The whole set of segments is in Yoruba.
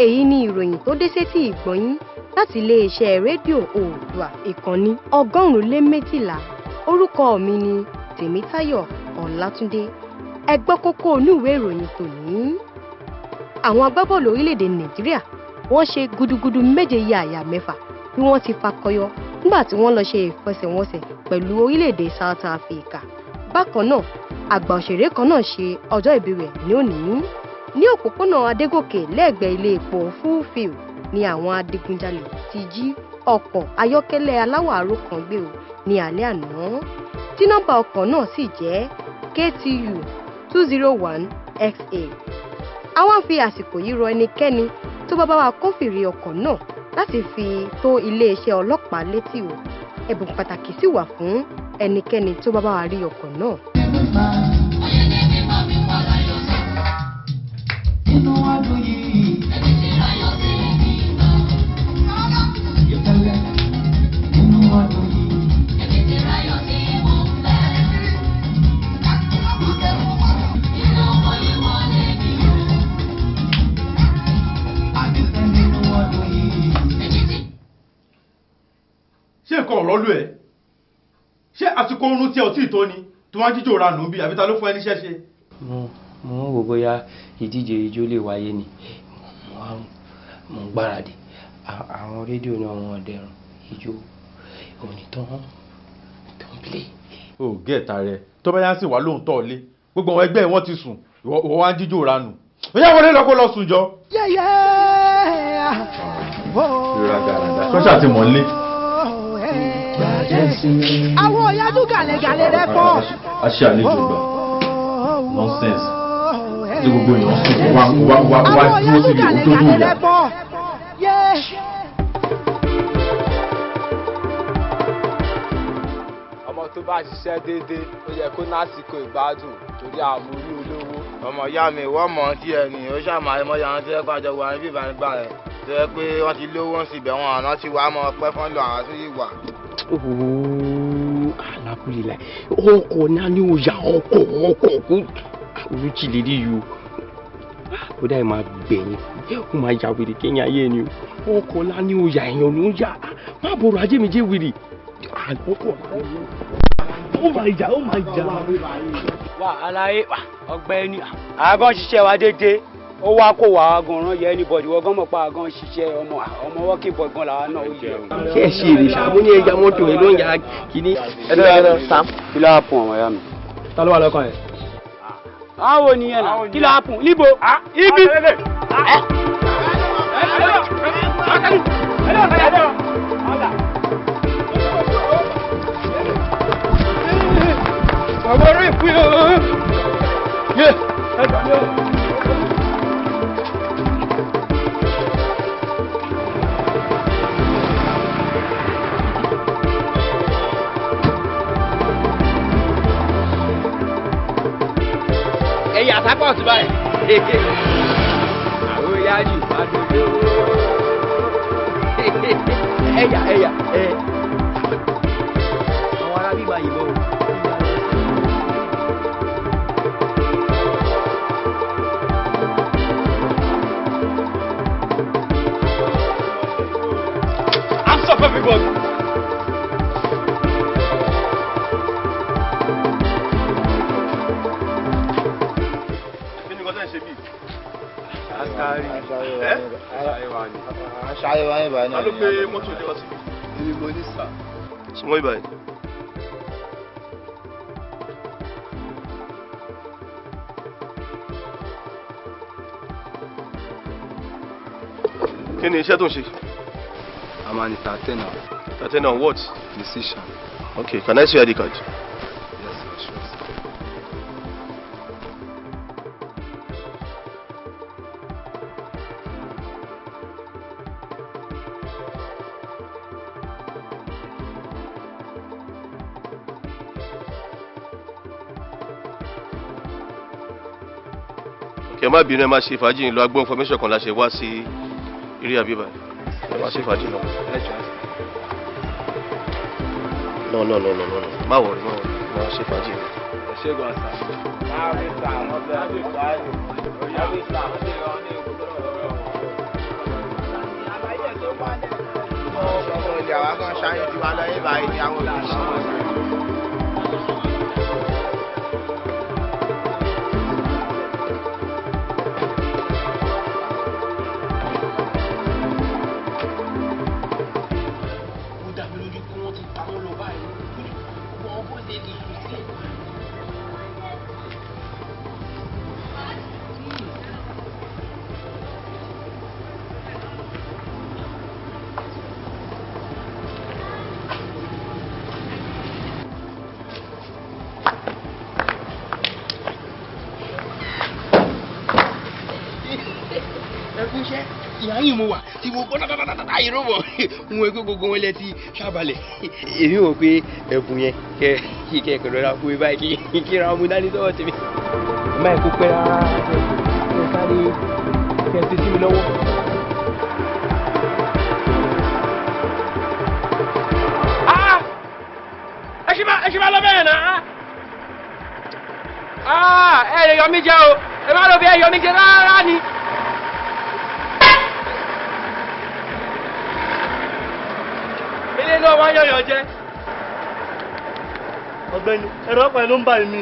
èyí ni ìròyìn tó dé sétí ìgbọ̀nyín láti iléeṣẹ́ rédíò Oòduà ìkànnì 102.12. Orúkọ mi ni Tèmítáyọ̀ Ọlátúndé. Ẹ gbọ́ kókó inú ìwé ìròyìn tòní. Àwọn agbábọ́ọ̀lù orílẹ̀-èdè Nàìjíríà wọ́n ṣe gudugudu méje yàyà mẹ́fà bí wọ́n ti fakọyọ nígbà tí wọ́n lọ ṣe ìfẹsẹ̀wọnsẹ̀ pẹ̀lú orílẹ̀-èdè South Africa. Bákan náà, àgbà òṣèré kan náà ṣe ọjọ́ ìbí rẹ̀ ní òní. Ní òpópónà Adégòkè lẹ́gbẹ̀ẹ́ ilé epo Fulfill ni àwọn adigunjalè ti jí ọkọ̀ ayọ́kẹ́lẹ́ aláwọ̀ aró kan gbé o ní alẹ́ àná, tí nọ́mbà ọkọ̀ náà sì jẹ́ KTU 201XA. Àwọn fi àsìkò yìí rọ ẹnikẹ́ni tó bá bá wa kófìrí ọkọ̀ náà láti fi tó iléeṣẹ́ ọlọ́pàá létí o. Ẹ̀bùn pàtàkì sì wà fún ẹnikẹ́ni tó bá bá wa rí ọkọ̀ náà. Ṣé nǹkan ọ̀rọ̀ lú ẹ̀? Ṣé àsìkò oorun tí ẹ ò tí ì tó ni tó wá jíjò ra nù bí àbí ta ló fún ẹ níṣẹ́ ṣe? Mo ń wò bóyá ìdíje ijó lè wáyé ni mo ń gbáradì. Àwọn rédíò náà wọ́n dẹrùn ijó òní tó ń play. Ó gẹ̀ẹ́ta rẹ̀ tó bá yá sí wà lóhùn tọ́ lé gbogbo àwọn ẹgbẹ́ wọn ti sùn ìwọ wá ń jíjò ra nù. Ó yá wọlé lọ́kọ́ lọ sùn jọ. Sọ́ṣà ti mọ̀ lé. Àwọn ọ̀yájú gàlẹ̀gàlẹ̀ rẹ̀ pọ̀. A ṣe àlejò gbà. Nonsense. Ṣé gbogbo èèyàn sùn wá dúró síbi òtótó ìyá. Ọmọ tó bá ṣiṣẹ́ déédéé ó yẹ kó lásìkò ìgbádùn torí àmúrí olówó. Ọmọ ìyá mi wọ́n mọ̀ tí ẹ ní ó ṣàmà ẹmọ́yà wọn tí ẹ pàjọ wà ní bíbá nígbà rẹ̀ tó yẹ pé wọ́n ti lówó ń síbẹ̀ wọn àná ti wà á mọ ọpẹ́ fún lọ àwọn tó yìí wà. Alákùnrin ọkọ̀ náà ni ó yà ọkọ̀ kó olùjì lè rí yìí ó dá ẹ̀ máa gbẹ̀yìn ó máa yà wèrè kéyìn ayé ni ọkọ̀ náà ni ó yà èèyàn ló ń yà má bọ̀rọ̀ ajé mi jẹ́ wèrè ọkọ̀ ó máa jà. Wà aláyé ọ̀gbẹ́ni àgọ́ ṣiṣẹ́ wa déédéé ó wá kó wà gan rán yẹ anybody wọ́n gan mọ̀ pa àgàn ṣiṣẹ́ ọmọ working boy gan làwa náà ó yẹ. Ṣé ẹ ṣe èrè ṣàmúní ẹja mọ́tò ẹ ló ń ya kínní. ẹ̀dọ́ Sam kí ló hàpùn ọmọ ya mi. Ta ló wà lọ́kàn ẹ̀? Àwọn oníyẹn náà kí ló hàpùn níbo ibi. Ọmọ orí ìpín ooo. Ẹ̀yà sápọ̀ sí báyìí. Àwọn yájú àdúgbò. Ẹ̀yà. Àwọn ará bíbá yìí bọ̀. Hands up everybody. Aṣáájú wa ní ìbàdàn. Ta ló gbé mọ́tò ilé wá síbi? Ibi mo ní sà. Súnmọ́ ìbàdàn. Kí ni iṣẹ́ tó ń ṣe? I'm an entertainer. Entertainer on what? Musician. Okay, can I see your ID card? Yes, sir, sure, sir. Okay, má bínú ẹ má ṣe fàájì lọ agbó information kan la ṣe wá sí eré àbíbá. Ẹ má ṣe fàájì lọ. No. Má wọrí, má ṣe fàájì. Ṣé gan sa? Láàbí sà, wọ́n fẹ́ láàbí sà. ọmọ ilé àwa kan ṣáyé tiwa lọ́yìn báyìí ní àwọn olùsọ̀rọ̀. ìyá yìí mo wà tí mo gbọ́ dáadáa irú bọ̀ mo wọ́n pé gbogbo wọn lẹ ti ṣàbalẹ̀ èmi wò pé ẹ̀bùn yẹn kẹ kẹ̀rọ ra fún mi báyìí kí ra ọmọ dání sọ́wọ́ tèmi. má ẹ̀ kó pẹ́ rárá kẹ sáré kẹ fi sí mi lọ́wọ́. ẹ ṣe máa lọ bẹ́ẹ̀ náà. ẹ lè yọ mí jẹ o ẹ má lọ bí ẹ yọ mí jẹ rárá ni. ilé náà wá yọ̀yọ̀ jẹ́. ọ̀gbẹ́ni ẹ̀rọ ọ̀pá ẹ̀ ló ń bà mí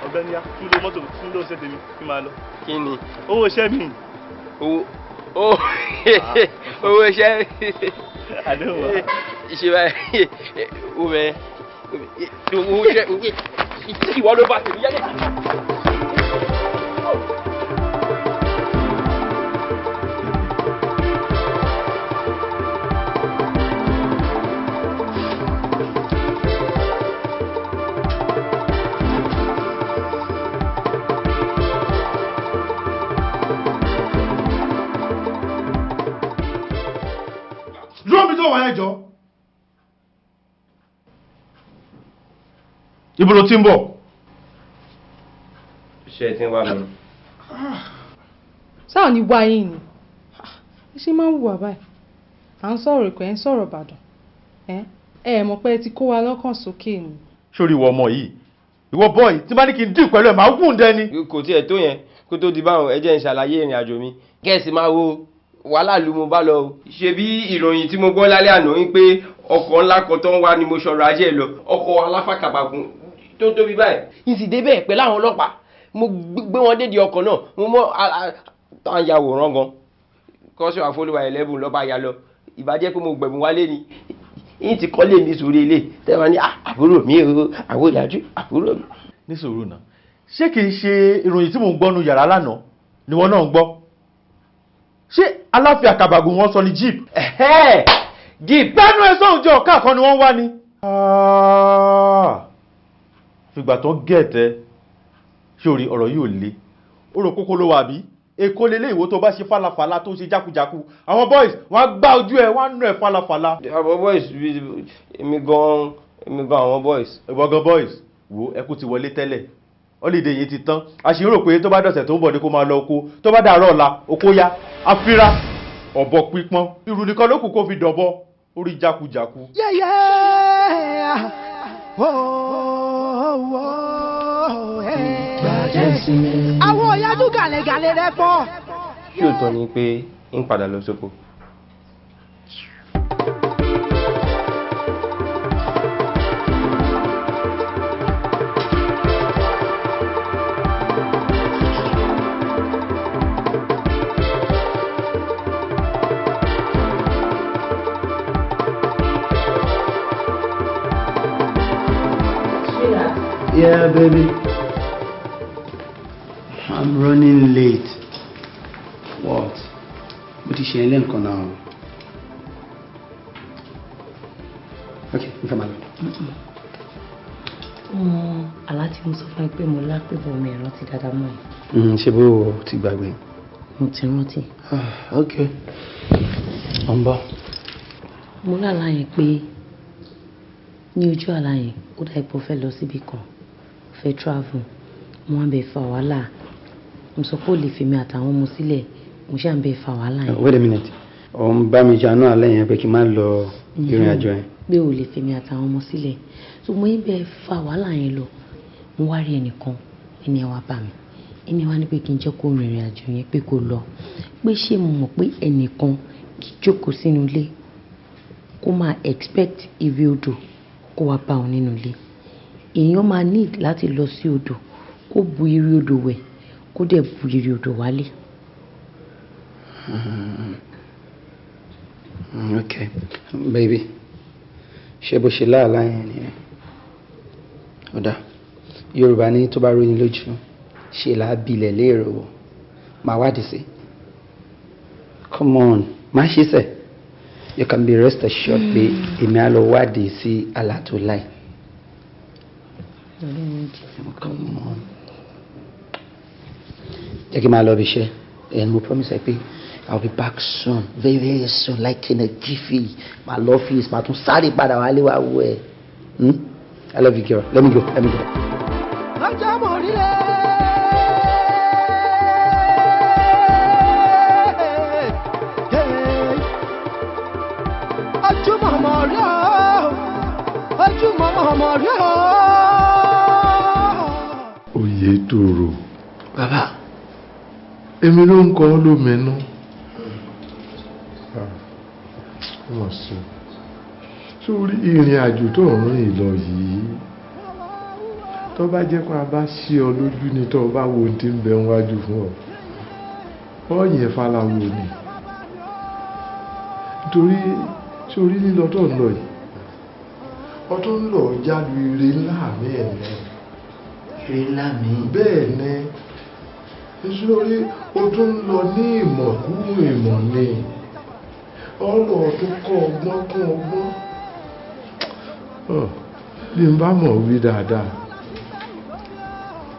ọ̀gbẹ́ni ya tún lo mọ́tò tún ló ṣe tèmi kí máa lọ. kí ni. owó iṣẹ́ mi. owó iṣẹ́. àdéhùn wa. ìṣe báyìí owó bẹ owó iṣẹ́ ìwọ ló bá tèmi yálẹ̀. wà ẹjọ́ ibo ló ti ń bọ̀. ṣe tí ń wá mi. sáà ní wá yín ni ẹ ṣe máa ń wùwà báyìí à ń sọ̀rọ̀ Èkó ẹ̀ ń sọ̀rọ̀ Ìbàdàn ẹ mọ̀ pé ẹ ti kó wa lọ́kàn sókè ni. sórí ìwọ ọmọ yìí ìwọ bọ́ọ̀yì tí bá ní kí n dín pẹ̀lú ẹ̀ máa gùn dẹni. kò tiẹ̀ tó yẹn kó tó di báwọn ẹ jẹ́ n ṣàlàyé ìrìn àjò mi kẹ́sì máa wo wàhálà lu mo bá lọ o. ṣe bí ìròyìn tí mo gbọ́ lálẹ́ àná wípé ọkọ̀ ńlá kan tó ń wá ni mo ṣọ̀rọ̀ ajé lọ ọkọ̀ aláfàkàbàgùn tó tóbi báyìí. n sì débẹ̀ pẹ̀lú àwọn ọlọ́pàá mo gbé wọn dédìí ọkọ̀ náà mo mọ táwọn ya wòrán gan kọ́sọ̀ àfọlùwà 11 lọ́ba ya lọ ìbàjẹ́ pé mo gbẹ̀bùn wálé ni yín ti kọ́lé ní sórí ilé tẹ́wọ́n ní àbúrò mi o àwòyájú àbúrò mi. ní sòrò náà ṣé kìí ṣe ìròyìn tí mò ń gbọ́nu yàrá lánàá ni wọ́n náà ń gbọ́ ṣé aláfíà kàbàgùn wọn sọ ní jeep. jeep. gbẹ́nu ẹ sọ́hùn jẹ́ ọ̀ká kan ni wọ́n wá ni. fìgbà tó gẹ̀ẹ́tẹ́ ṣé orí ọ̀rọ̀ yìí ò le ó rò kókó ló wà bí Èkó lélé ìwò tó bá ṣe fàlàfàlà tó ṣe jákujàku àwọn boys wọ́n gbá ojú ẹ̀ wọ́n nù ẹ̀ fàlàfàlà. àwọn boys èmi gan àwọn boys. ìwọ̀gàn boys wo ẹkú ti wọlé tẹ́lẹ̀ holiday yìí ti tán a sì ń rò pé tó bá dọ̀sẹ̀ tó ń bọ̀ ní kó máa lọ oko tó bá dàárọ̀ ọ̀la oko ya afira ọ̀bọ pípọ́n irú nìkan ló kù kó fi dọ̀bọ orí jákujàku. àwọn ọ̀yájú gàlẹ́gàlẹ́ rẹ pọ̀. ṣé òótọ́ ni pé ń padà lọ sóko. Yeah, baby. I'm running late. What? But you share link now. Okay, come on. Aláti mo sọ fún ẹ pé mo lápẹ́ bọ̀ mi rántí dáadáa mọ́ ẹ. Ṣé bó ti gbàgbé? Mo ti rántí. Okay. Ọ̀nbọ̀. Mo lálàá yẹn pé ní ojú àlá yẹn ó dà ipò fẹ́ lọ síbi kan fẹ́ travel mo wá bẹ fa wàhálà mo sọ pé ó lè fi mi àtàwọn ọmọ sílẹ̀ mo ṣáà ń bẹ fa wàhálà yẹn. Wait a minute òun bá mi jà náà alẹ́ yẹn pé kí n má lọ ìrìn àjò yẹn. pé ó lè fi mi àtàwọn ọmọ sílẹ̀ so mo yín bẹ fa wàhálà yẹn lọ mo wá rí ẹnìkan ẹni ẹ wá bá mi ẹni ẹ wá ní pé kí n jẹ́ kó rìnrìn àjò yẹn pé kó lọ pé ṣé mo mọ̀ pé ẹnìkan jókòó sínú ilé kó máa expect ìrì odò kó wá bá òun nínú ilé. Èèyàn máa need láti lọ sí odò kó bu ìrì odò wẹ̀ kó dẹ̀ bu ìrì odò wálé. Okay, baby. Ṣé bó ṣe láàlá yẹn ni? Ó dáa. Yorùbá ní tó bá ròyìn lójú ṣe là á bilẹ̀ léèrò wò. Màá wádìí sí. Come on, má ṣe sẹ̀. You can be rest assured pé èmi á lọ wádìí sí àlá tó láì. Come on. Jẹ́ kí n máa lọ bí iṣẹ́. And we promise pé I'll be back soon, very very soon, like in a jiffy. My love is my tún sáré padà wálé wá wọ ẹ. I love you, girl. Let me go. Ọjọ́ mo rí ẹ. Ojúmọ̀mọ̀ rí ọ. Ojúmọ̀mọ̀ rí ọ. Oyètòrò. Bàbá. Èmi ló ń kọ́ lóminú. Wọ́n sọ. Sórí ìrìn àjò tó ń rìn lọ yìí. Tó bá jẹ́ pé a bá ṣí ọ lójú ni tó bá wo tí ń bẹ wájú fún ọ. Ọ̀yẹ̀ falawo ni. Nítorí sórí lílọ tó ń lọ yìí. Ọtún ń lọ jálu ire ńlá mi ẹ̀nẹ́. Ire ńlá mi? Bẹ́ẹ̀ ni. Nítorí o tún ń lọ ní ìmọ̀ kún ìmọ̀ ni. Ọlọ́ tó kọ́ ọgbọ́n kún ọgbọ́n. Bí n bá mọ̀ wí dáadáa.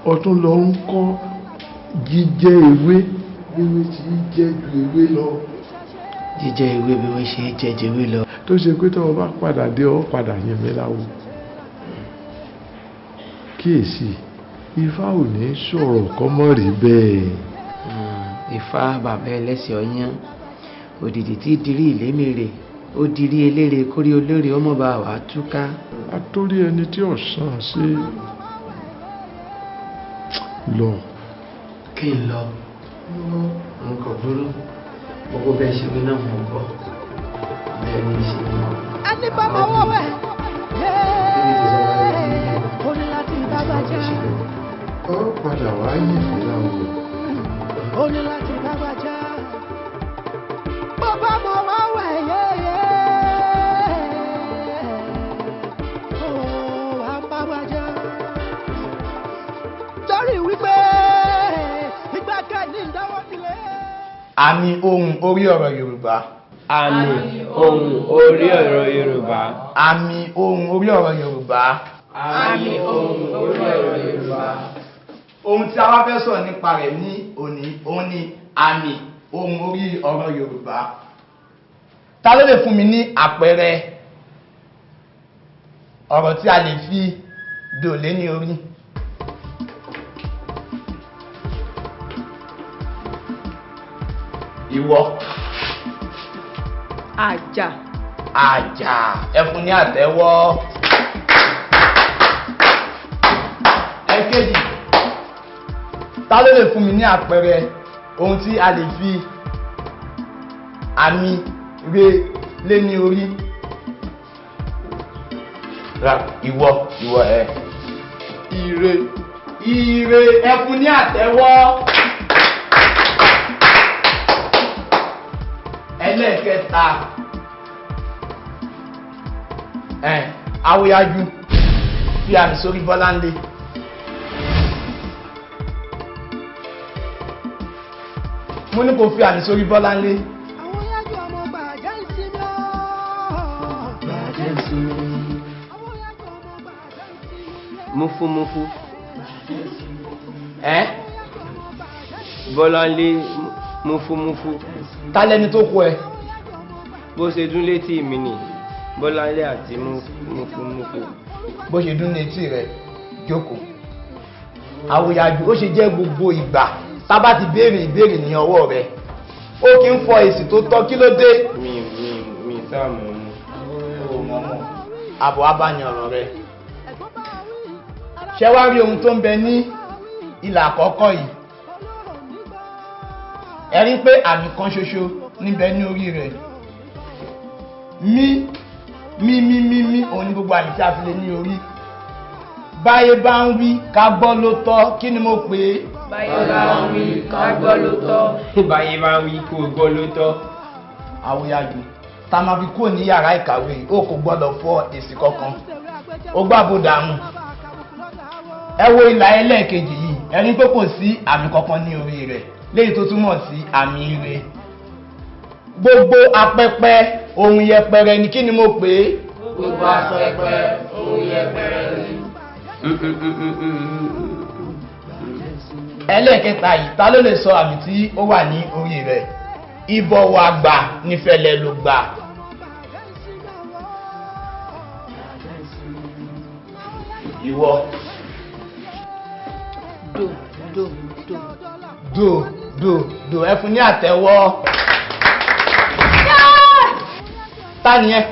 O tún lọ ń kọ́ jíjẹ ewé. Ewé tí í jẹ́ ju ewé lọ. Jíjẹ ewé bí wọ́n ṣe jẹ ju ewé lọ. Tó ṣe pé tó o bá padà dé ọ padà yẹn mi láwo. Kíyèsí. Ifá ò ní sọ̀rọ̀ kọ́mọ́ rí bẹ́ẹ̀. Ifá bàbá ẹlẹ́sìn ọyán òdìdí tí dirí ìlémèrè ó dirí eléré kórí olórí ọmọ bá wà túká. Àtórí ẹni tí ọ̀sán ṣe lọ. Kí n lọ? Nǹkan burú gbogbo bẹ́ẹ̀ ṣe wí náà mọ̀ bọ̀ bẹ́ẹ̀ ni ṣe mọ̀. Ẹni bá máa wọ́ wẹ̀ ó ní láti bá bàjẹ́. Ọ padà wá yìí mí láwo. Ó ní láti bá bàjẹ́. Bàbá mọ̀ wá wẹ̀ yéyé. Ó wá bá bàjẹ́. Torí wípé ìgbà kẹ́ni ń dáwọ́ sílé. Àmì ohùn orí ọ̀rọ̀ Yorùbá. Àmì ohùn orí ọ̀rọ̀ Yorùbá. Àmì ohùn orí ọ̀rọ̀ Yorùbá. Àmì ohùn orí ọ̀rọ̀ Yorùbá. Ohun tí a wá fẹ́ sọ̀rọ̀ nípa rẹ̀ ní òní, òun ni àmì ohùn orí ọ̀rọ̀ Yorùbá. Ta ló lè fún mi ní àpẹẹrẹ ọ̀rọ̀ tí a lè fi dòlé ní orí? Ìwọ. Àjà. Àjà. Ẹ fún ní àtẹ́wọ́. Ẹ̀kejì. Ta ló lè fún mi ní àpẹẹrẹ ohun tí a lè fi àmì re lé ní orí? Ìwọ ẹ. Ire. Ire. Ẹ fún ní àtẹ́wọ́. Ẹlẹ́ẹ̀kẹta. Awóyájú fi àmì sórí Bọ́láńlé. Mo ní kò fi àmì sórí Bọ́láńlé. Awóyájú ọmọ gbàjẹ́ ìsinmi ọ́. Gbàjẹ́ ìsinmi. Mufu. Bọ́láńlé mufu. Ta lẹni tó kọ ẹ? Bó ṣe dún létí mi ni Bọ́láńlé àti mufu. Bó ṣe dún létí rẹ̀ jókòó. Awóyájú ó ṣe jẹ́ gbogbo ìgbà tá bá ti béèrè ìbéèrè ní ọwọ́ rẹ̀ ó kì ń fọ èsì tó tọ́, kí ló dé? Mi sáàmù mu. Àbọ̀ abáyan ọ̀rọ̀ rẹ̀. Ṣé wá rí ohun tó ń bẹ ní ìlà àkọ́kọ́ yìí? Ẹ rí pé àmì kan ṣoṣo níbẹ̀ ní orí rẹ̀. mí òun ni gbogbo àmì tí a fi lè ní orí. Báyé bá ń wí ká gbọ́ ló tọ́, kí ni mo pè é? Báyé bá ń wí ká gbọ́ ló tọ́. Báyé bá ń wí kó gbọ́ ló tọ́. Àwòyájú tá máa fi kúrò ní yàrá ìkàwé ó kò gbọ́dọ̀ fọ èsì kankan. Ó gbàbó dànù. Ẹ wo ìlà ẹlẹ́ẹ̀kejì yìí, ẹni pé kò sí àmì kankan ní orí rẹ̀, léyìí tó túmọ̀ sí àmì ire. Gbogbo apẹpẹ ohun yẹpẹrẹ ni kí ni mo pè é? Gbogbo apẹpẹ ohun yẹpẹrẹ ni. Ẹlẹ́ẹ̀kẹta yìí, ta ló lè sọ àmì tí ó wà ní orí rẹ̀? Ìbọ̀wọ̀ àgbà nífẹ̀lẹ̀ ló gbà. Ìwọ. Do ẹ fún ní àtẹ́wọ́. Ta ni ẹ?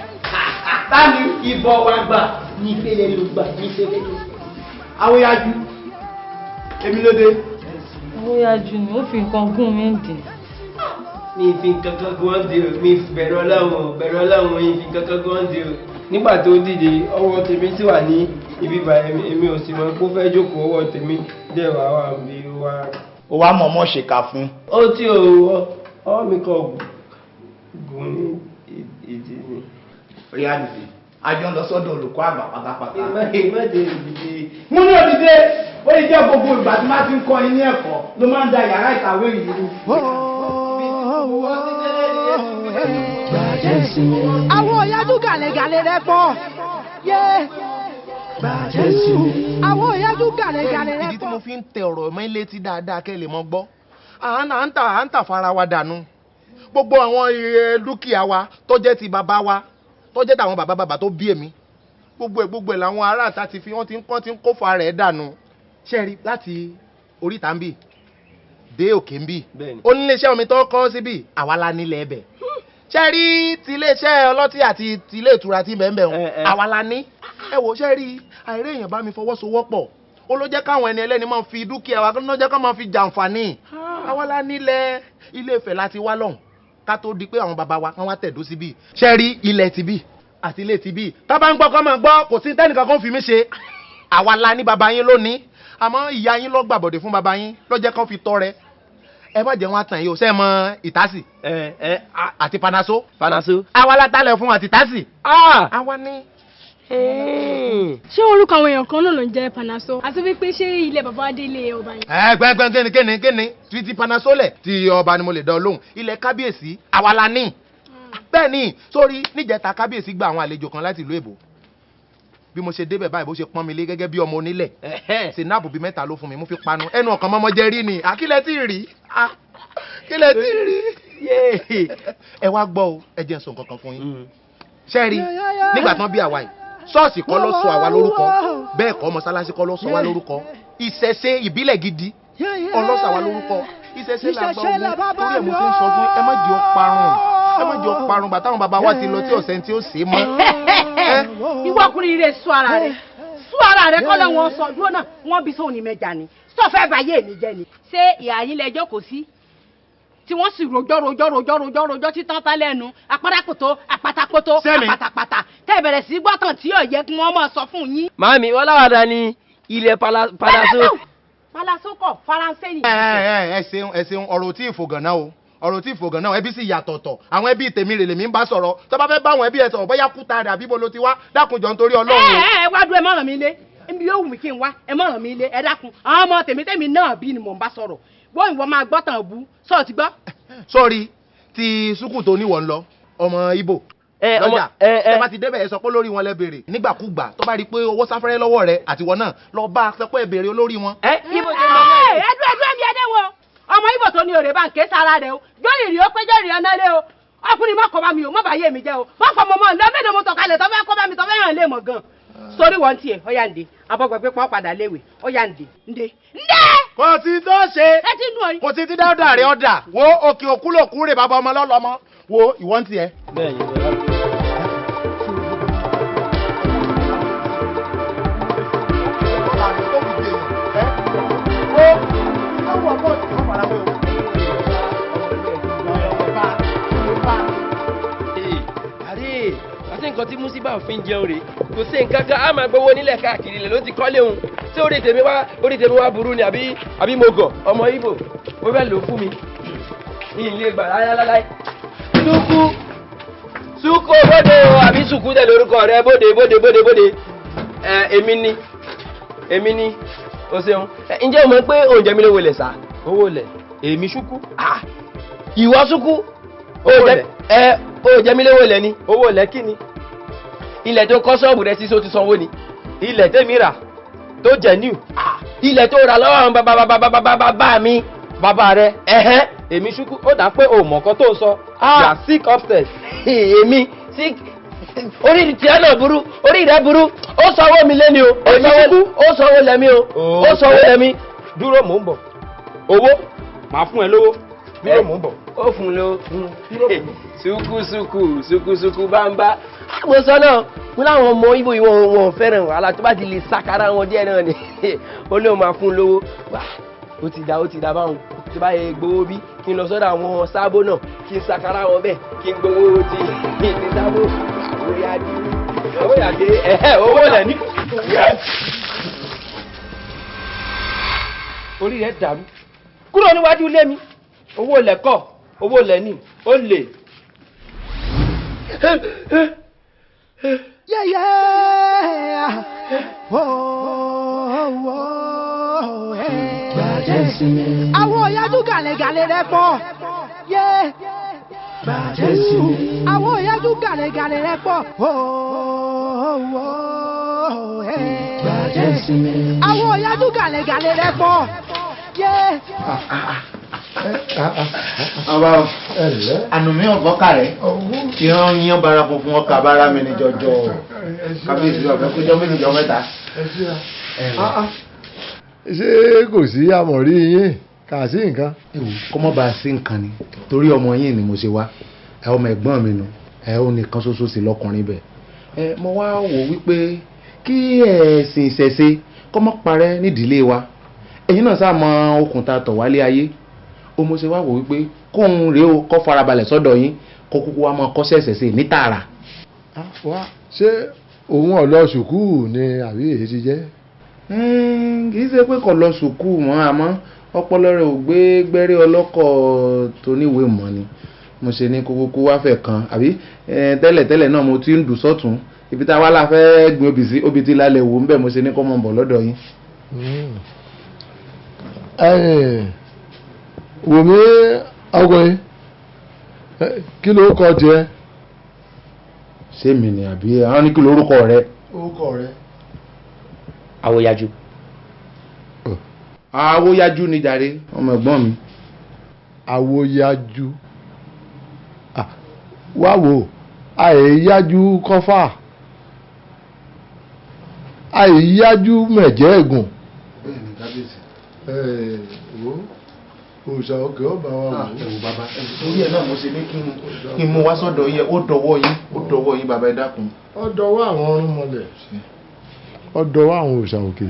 Ta ni ìbọ̀wọ̀ àgbà nífẹ̀lẹ̀ ló gbà nífẹ̀lẹ̀ ló gbà? Àwòyájú. Èmi ló dé. Àwòyájú ni ó fi nǹkan gún mi dì. Mi fi nǹkan kan gún ọ́n dé o, mi bẹ̀rù Ọlọ́run yìí fi nǹkan kan gún ọ́n dé o. Nígbà tó dìde ọwọ́ tèmi sì wà ní ibi báyìí, èmi ò sì mọ̀ pé ó fẹ́ jókòó ọwọ́ tèmi dẹ̀ wá bí wá. Ó wá mọ̀ọ́mọ̀ ṣèkà fún. Ó tí o ọwọ́ mi kọ gùn ní ìdí ni. Rí àdìsí, àjọ lọ sọ́dọ̀ olùkọ́ àgbà pátápátá. Ìmọ̀dé ìdíje. Mú ní òdìdé, ó lè jẹ́ gbogbo ìgbà tí máa ti ń kọ́ yín ní ẹ̀kọ́ ló máa ń da yàrá ìkàwé yìí rú. Àwọn òyájú gàlẹ́gàlẹ́ rẹ pọ̀. Àwọn òyájú gàlẹ́gàlẹ́ rẹ pọ̀. Ìdí tí mo fi ń tẹ ọ̀rọ̀ mọ́ ilé tí dáadáa kẹ́ lè mọ́ gbọ́. À ń tà fara wa dànù. Gbogbo àwọn dúkìá wa tó jẹ́ ti bàbá wa, tó jẹ́ tàwọn bàbá tó bí èmi. Gbogbo ẹ̀ làwọn ará àta ti fi wọ́n ti ń kó fa rẹ̀ dànù. Ṣẹ́rí láti oríta ń bì dé òkè ń bì. Ó ní iléeṣẹ́ omi tó kọ́ síbì, àwa la nílẹ̀ ẹbẹ̀. Ṣẹ́rí ti iléeṣẹ́ ọlọ́tí àti ti ilé ìtura ti bẹ̀ẹ̀ àwa la ní. Ẹ wò ṣẹ́rí àìrè èèyàn bá mi fọwọ́sowọ́pọ̀. Ó ló jẹ́ káwọn ẹni ẹlẹ́ni máa fi dúkìá wa ló jẹ́ ká máa fi jàǹfààní. Àwa la nílẹ̀ Ilé Ifẹ̀ láti wá lọ́hùn ká tó di pé àwọn bàbá wa wọ́n wá tẹ̀dó síbí. Ṣẹ́rí ilẹ̀ ti bí àti ilé ti bí. Tá bá ń gbọ́ kọ́ máa gbọ́ kò sí tẹ́nìkan kan fi mí ṣe. Àwa la ní bàbá yín lónìí. Àmọ́ ìyá yín ló gbàbọ̀dẹ̀ fún bàbá yín ló jẹ́ kán fi tọrẹ. Ẹ má jẹ́ wọn àtàn yìí o, ṣe mọ ìtásì àti panaso. Àwa la talẹ̀ fún àti ìtásì. Àwa ní. Ṣé orúkọ àwọn èèyàn kan náà ló ń jẹ́ panaso àti wípé ṣé ilé bàbá adé ilé ọba yẹn? Gbẹ́ngbẹ́ng kíni ti panaso lẹ̀ ti ọba ni mo lè dán lóhùn. Ilẹ̀ kábíyèsí àwa la ní. Bẹ́ẹ̀ ni sórí níjẹta kábíyèsí gba àwọn àlejò kan láti ìlú èbó. Bí mo ṣe débẹ̀ báyìí bó ṣe pọ́n mi lé gẹ́gẹ́ bí ọmọ onílẹ̀. Sinapu bíi 3 ló fún mi, mo fi panu. Ẹnu ọ̀kan mọ́mọ́ jẹ́ rí ni. Kílẹ̀ tí rí. Kílẹ̀ tí rí. Ẹ wá gbọ́ o, ẹ jẹ́ n sọ nǹkan kan fún yín. Ṣé rí nígbà tán bí àwa yìí, ṣọ́ọ̀ṣì kọ́ ló sọ àwa lórúkọ, bẹ́ẹ̀ kọ́ mọ́sálásí kọ́ ló sọ wa lórúkọ. Ìṣẹ̀ṣe ìbílẹ̀ gidi ọlọ́sà wa lórúkọ. Ìṣẹ̀ṣe làgbà ogun torí ẹ̀ mo ti ń sọ fún ẹ má jẹ́ ó parun. Ẹ má jẹ́ ó parun gbà táwọn bàbá wa ti lọ tí ọ̀sẹ̀ tí ó ṣe mọ́. Ìwọ ọkùnrin rẹ̀ sọ ara rẹ̀ kọ́ lọ́wọ́ sọ dúró náà wọ́n bí sóhun ní mẹ́ja ni sọ́fẹ́ báyé mi jẹ́ ni. Ṣé ìhà yín lẹ́jọ́ kò sí tí wọ́n sì rojọ́ títán tá lẹ́nu apátákòtó apátákòtó apátápátá tẹ́ bẹ̀rẹ̀ sí gbọ́tàn tí ò yẹ kí wọ́n máa sọ fún yín. Màámi wọ́n láwàdà ní ilẹ̀ palaso. Palaso kọ́ Faransé ni. Ẹ ṣeun ọ̀rọ̀ tí ìfògànná o. Ọ̀rọ̀ tí ìfògànná ẹbí sì yàtọ̀tọ̀. Àwọn ẹbí tèmi rè lèmi ń bá sọ̀rọ̀. Tó bá fẹ́ bá àwọn ẹbí ẹ sọ̀rọ̀ bóyá kúta rẹ̀ àbí bolo ti wá dákunjọ nítorí Ọlọ́run. Ẹ wá dúró ẹ mọ̀ràn mi lé. Ẹbí yóò wù mí kí n wá ẹ mọ̀ràn mi lé ẹ dákun. Àwọn ọmọ tèmi náà bí ni mò ń bá sọ̀rọ̀. Wọ́n ìwọ máa gbọ́ tàn bú sọ̀ọ́ ti gbọ́. Sọ́ọ̀rì ti sùkù tó níwọ̀ ń lọ ọmọ Ìgbò. Lọ́jà tẹ bá ti débẹ̀ ẹ sọ pé olórí wọn lẹ béèrè nígbàkúgbà tó bá rí i pé owó sáfẹ́rẹ́ lọ́wọ́ rẹ àtiwọ́ náà lọ bá a sọ pé ẹ béèrè olórí wọn. Ìbò tó ń bọ̀ ẹdún ẹbí ẹdẹ wọn ọmọ Ìbò tó ní òrè bá ń ké sára rẹ o jọ́rì rí o pé jọ́rì ọ̀nà lé o ọkùnrin má kọ́ bá mi o má bá yé mi jẹ́ o má fọ mọ́mọ́ ǹdọ́ mẹ́rin mo tọ̀kalẹ̀ tó fẹ́ kọ́ bá mi tó fẹ́ hàn lé mọ̀ gan. Sórí wọn tiẹ̀ ọ̀yà ǹdè abọ́gbẹ̀gbẹ̀ pọ́n padà léwe ọ̀yà ǹdè. Kò sí tó ṣe kò sí ti dáadáa rẹ ọ̀dà wo òkè òkú lòkú rè bàbá ọmọ lọ́lọ́mọ wo ìwọ́n tiẹ̀. tí músíbà òfin jẹun rè kò sí nǹkan kan á máa gbowó nílẹ̀ káàkiri lẹ̀ ló ti kọ́lé òun tí orí tèmi wá burú ni àbí mo gọ̀ ọmọ Ìgbò ó fẹ́ lò fún mi ilé gbà láyáláyá Súkú bóde o àbí Súkú tẹ̀ lórúkọ rẹ bóde èmi ni o ṣeun ǹjẹ́ o mọ̀ pé oúnjẹ mi lówó lẹ̀ sá owó lẹ̀ èmi Súkú ìwọ Súkú oúnjẹ mi lówó lẹ̀ ni owó lẹ̀ kí ni ilẹ̀ tó kọ́ ṣọ́ọ̀bù rẹ sí so ti sanwó ni ilẹ̀ tèmi rà tó jẹ́ new ilẹ̀ tó rà lọ́wọ́ àwọn bàbá mi bàbá rẹ èmi Súkú ó dà pé o mọ̀ kan tó sọ you are sick upstairs èmi sick orí tiẹ̀ náà burú orí rẹ̀ burú ó sanwó mi lé ni o èmi Súkú ó sanwó lẹ́mí o ó sanwó lẹ́mí dúró mò ń bọ̀ owó màá fún ẹ lówó dúró mò ń bọ̀ ó fún un lówó Súkú bámbá mo sọ náà mo láwọn ọmọ Ìgbò yìí wọn fẹ́ràn wàhálà tó bá ti lè sàkárà wọn díẹ̀ náà ni ó lóun máa fún un lówó ó ti dá báwọn tí bá yẹ gbowó bí kí n lọ sọ́dọ̀ àwọn sábó náà kí n sàkárà wọn bẹ́ẹ̀ kí n gbowó ti sábó orí adé owó yàgbé owó lẹ̀ ní. orí rẹ̀ dàrú kúrò níwájú ilé mi owó lẹ̀ kọ́ owó lẹ̀ ní ó lè. Àwọn òyájú gàlẹ́gàlẹ́ rẹ pọ̀. Àwọn òyájú gàlẹ́gàlẹ́ rẹ pọ̀. Àwọn òyájú gàlẹ́gàlẹ́ rẹ pọ̀. Àwa ànùmí ọ̀gọ́kà rẹ̀ tí wọ́n yan bara funfun ọkà bára mi ní jọjọ kábíyèsí ọ̀fẹ́ kójọ́ méjì jọ mẹ́ta. Ṣé kò sí àmọ̀rí yín kà sí nǹkan? Kó mọ́ bá a sí nǹkan ni torí ọmọ yín ni mo ṣe wá ọmọ ẹ̀gbọ́n mi nù ó nìkan ṣoṣo sí lọ́kùnrin bẹ́ẹ̀. Mo wá wò wípé kí ẹ̀sìn ìṣẹ̀ṣe kó mọ́ parẹ́ nídìílé wa ẹ̀yin náà sáà mọ okùn ta tọ̀ wálé ayé ó mo ṣe wá wò wípé kóun rèé o kó farabalẹ̀ sọ́dọ̀ yín kó kúkú wá mọ kọ́ṣẹ́ ìṣẹ̀ṣe ní tààrà. Ṣé òun ọ̀lọ́ sùkúù ni àbí èyí ti jẹ́? Kì í ṣe pé kò lọ sùkúù mọ́ àmọ́ ọpọlọ rẹ̀ ò gbé gbẹ́rẹ́ ọlọ́kọ̀ tó níwèé mọ́ ni mo ṣe ní kókó wá fẹ́ kan àbí tẹ́lẹ̀ náà mo ti ń dùn sọ́tún ibi tá a wá la fẹ́ gbin obì tí lálẹ́ wò ń bẹ̀ mo ṣe ní kó mọ̀ bọ̀ lọ́dọ̀ yín. wò mí ọkùnrin kí ló kọ tiẹ̀? ṣé mi ni àbí àwọn ní kí lórúkọ rẹ? orúkọ rẹ. Awóyájú. Awóyájú ni jàre ọmọ ẹ̀gbọ́n mi. Awóyájú wá wò àìyájú kọfà àìyájú mẹ̀jẹ̀ ẹ̀gùn. bẹ́ẹ̀ni kábíyèsí. òòṣà òkè ọba wa wò. ẹ̀wò bàbá torí ẹ̀ náà mo ṣe ní kí n mú wá sọ́dọ̀ yẹ ó dọ̀wọ́ yín bàbá ẹ dákun. ó dọ̀wọ́ àwọn ọrùn mọlẹ̀ ó dọ̀wọ́ àwọn òòṣà òkè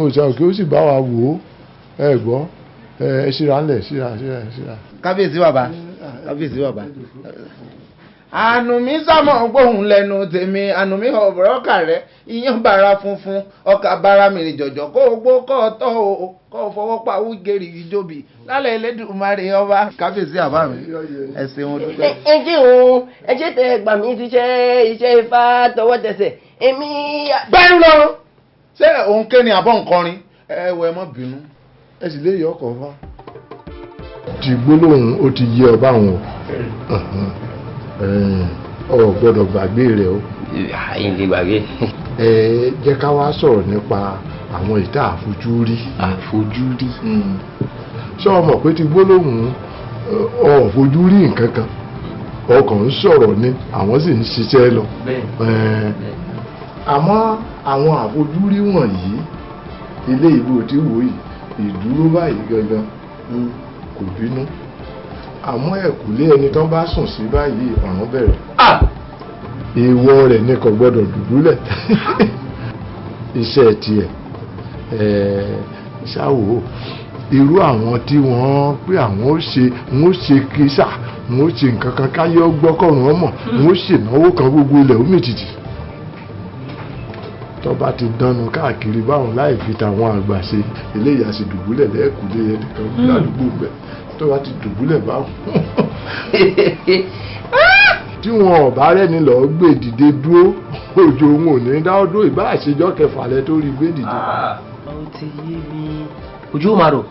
òòṣà òkè ó sì bá wa wò ó ẹ gbọ́ ẹ ṣíra ńlẹ̀ ṣíra. kábíyèsí bàbá ànùmí sàmọ̀ gbóhùn lẹ́nu tèmi ànùmí ọ̀bọ̀rọ̀kà rẹ̀ iyán bàrà funfun ọkà bàrà mìíràn jọ̀jọ̀ kó o gbó kó o tọ́ o kó o fọwọ́ pa wígèrè ìjòbì lálẹ́ Elédùmarè ọba. kábíyèsí àbá mi ẹ ṣeun dúpẹ́. ẹjẹ tẹ gbà mí ti ṣe iṣẹ́ ifá tọwọ́ tẹsẹ̀ èmi. bẹ́ẹ̀ lọ ṣé òun ké ni àbọ̀ nkọrin ẹ wọ ẹ má bínú. ẹ sì lè yọ ọkọ̀ fá. ti gbólóhùn ó ti yé ọba àwọn ọ gbọ́dọ̀ gbàgbé rẹ o. àyìn lè gbàgbé. jẹ́ ká wá sọ̀rọ̀ nípa àwọn ìta àfojúrí. àfojúrí. ṣé o mọ̀ pé ti gbólóhùn ọ̀fojúrí nǹkan kan ọkàn ń sọ̀rọ̀ ni àwọn sì ń ṣiṣẹ́ lọ. àmọ́ àwọn àfojúrí wọ̀nyí ilé ìbò tí wò yìí ìdúró báyìí gangan kò bínú àmọ́ ẹ̀kúlé ẹni tán bá sùn sí báyìí ọ̀ràn bẹ̀rẹ̀. èèwọ̀ rẹ̀ ní kò gbọ́dọ̀ dùbúlẹ̀ iṣẹ́ tiẹ̀ ṣáwó irú àwọn tí wọ́n pé àwọn ó ṣe kíṣà mo ṣe nǹkan kan káyé ọgbọ́kọ̀rùn ọmọ mo ṣènáwó kan gbogbo ilẹ̀ omi tìtì tọ́ba ti dánu káàkiri báwọn láì fi tàwọn àgbà ṣe eléyà sì dùbúlẹ̀ lẹ́ẹ̀kúlé ẹnìkan ládùúgbò bẹ́ẹ̀ tọ́ba ti dùbúlẹ̀ báwọn. tí wọn ọ̀bá rẹ́ni lọ́ọ́ gbé dìde dúró òjò òun ò ní dá ọdún ìbá àṣejọ́ kẹfà lẹ tó rí gbé dìde. ó ti yé mi ojú ò máa rò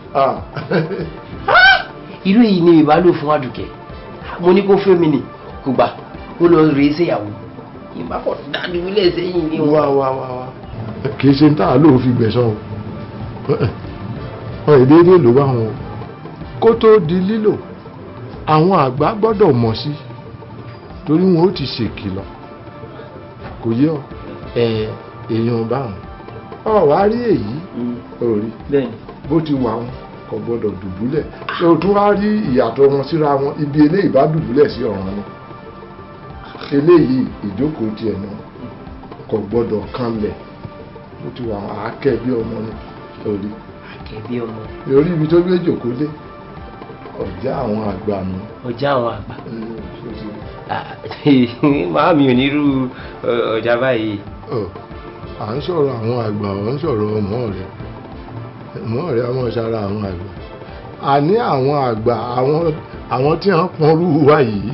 irú èyí ni ìbálò fún Àdùkẹ́ mo ní kó fẹ́ mi nì kò gbà ó lọ rèé séyàwó ìbápọ̀ dájú ilé sẹ́yìn ni wá kì í ṣe ń tà lóò fi gbẹ̀san o ìdéédé ló bá wọn kó tó di lílò àwọn àgbà gbọ́dọ̀ mọ̀ sí torí wọn ó ti ṣèkìlọ̀ kò yé ọ èèyàn bá wọn ọ wá rí èyí orí bó ti wà wọn kò gbọ́dọ̀ dùbúlẹ̀ tó tún wá rí ìyàtọ̀ wọn síra wọn ibi eléyìí bá dùbúlẹ̀ sí ọ̀ràn ni eléyìí ìjókòó tiẹ̀ náà kò gbọ́dọ̀ kanlẹ̀ bó ti wà àákẹ́ bí ọmọ ni orí àákẹ́ bí ọmọ orí ibi tó gbé jòkó dé ọjà àwọn àgbà nù. ọjà àwọn àgbà màá mi ò ní irú ọjà báyìí. à ń sọ̀rọ̀ àwọn àgbà ọ̀ ń sọ̀rọ̀ ọmọ rẹ̀ àmọ́ sára àwọn àgbà àní àwọn àgbà àwọn tí wọ́n pọnrú wá yìí.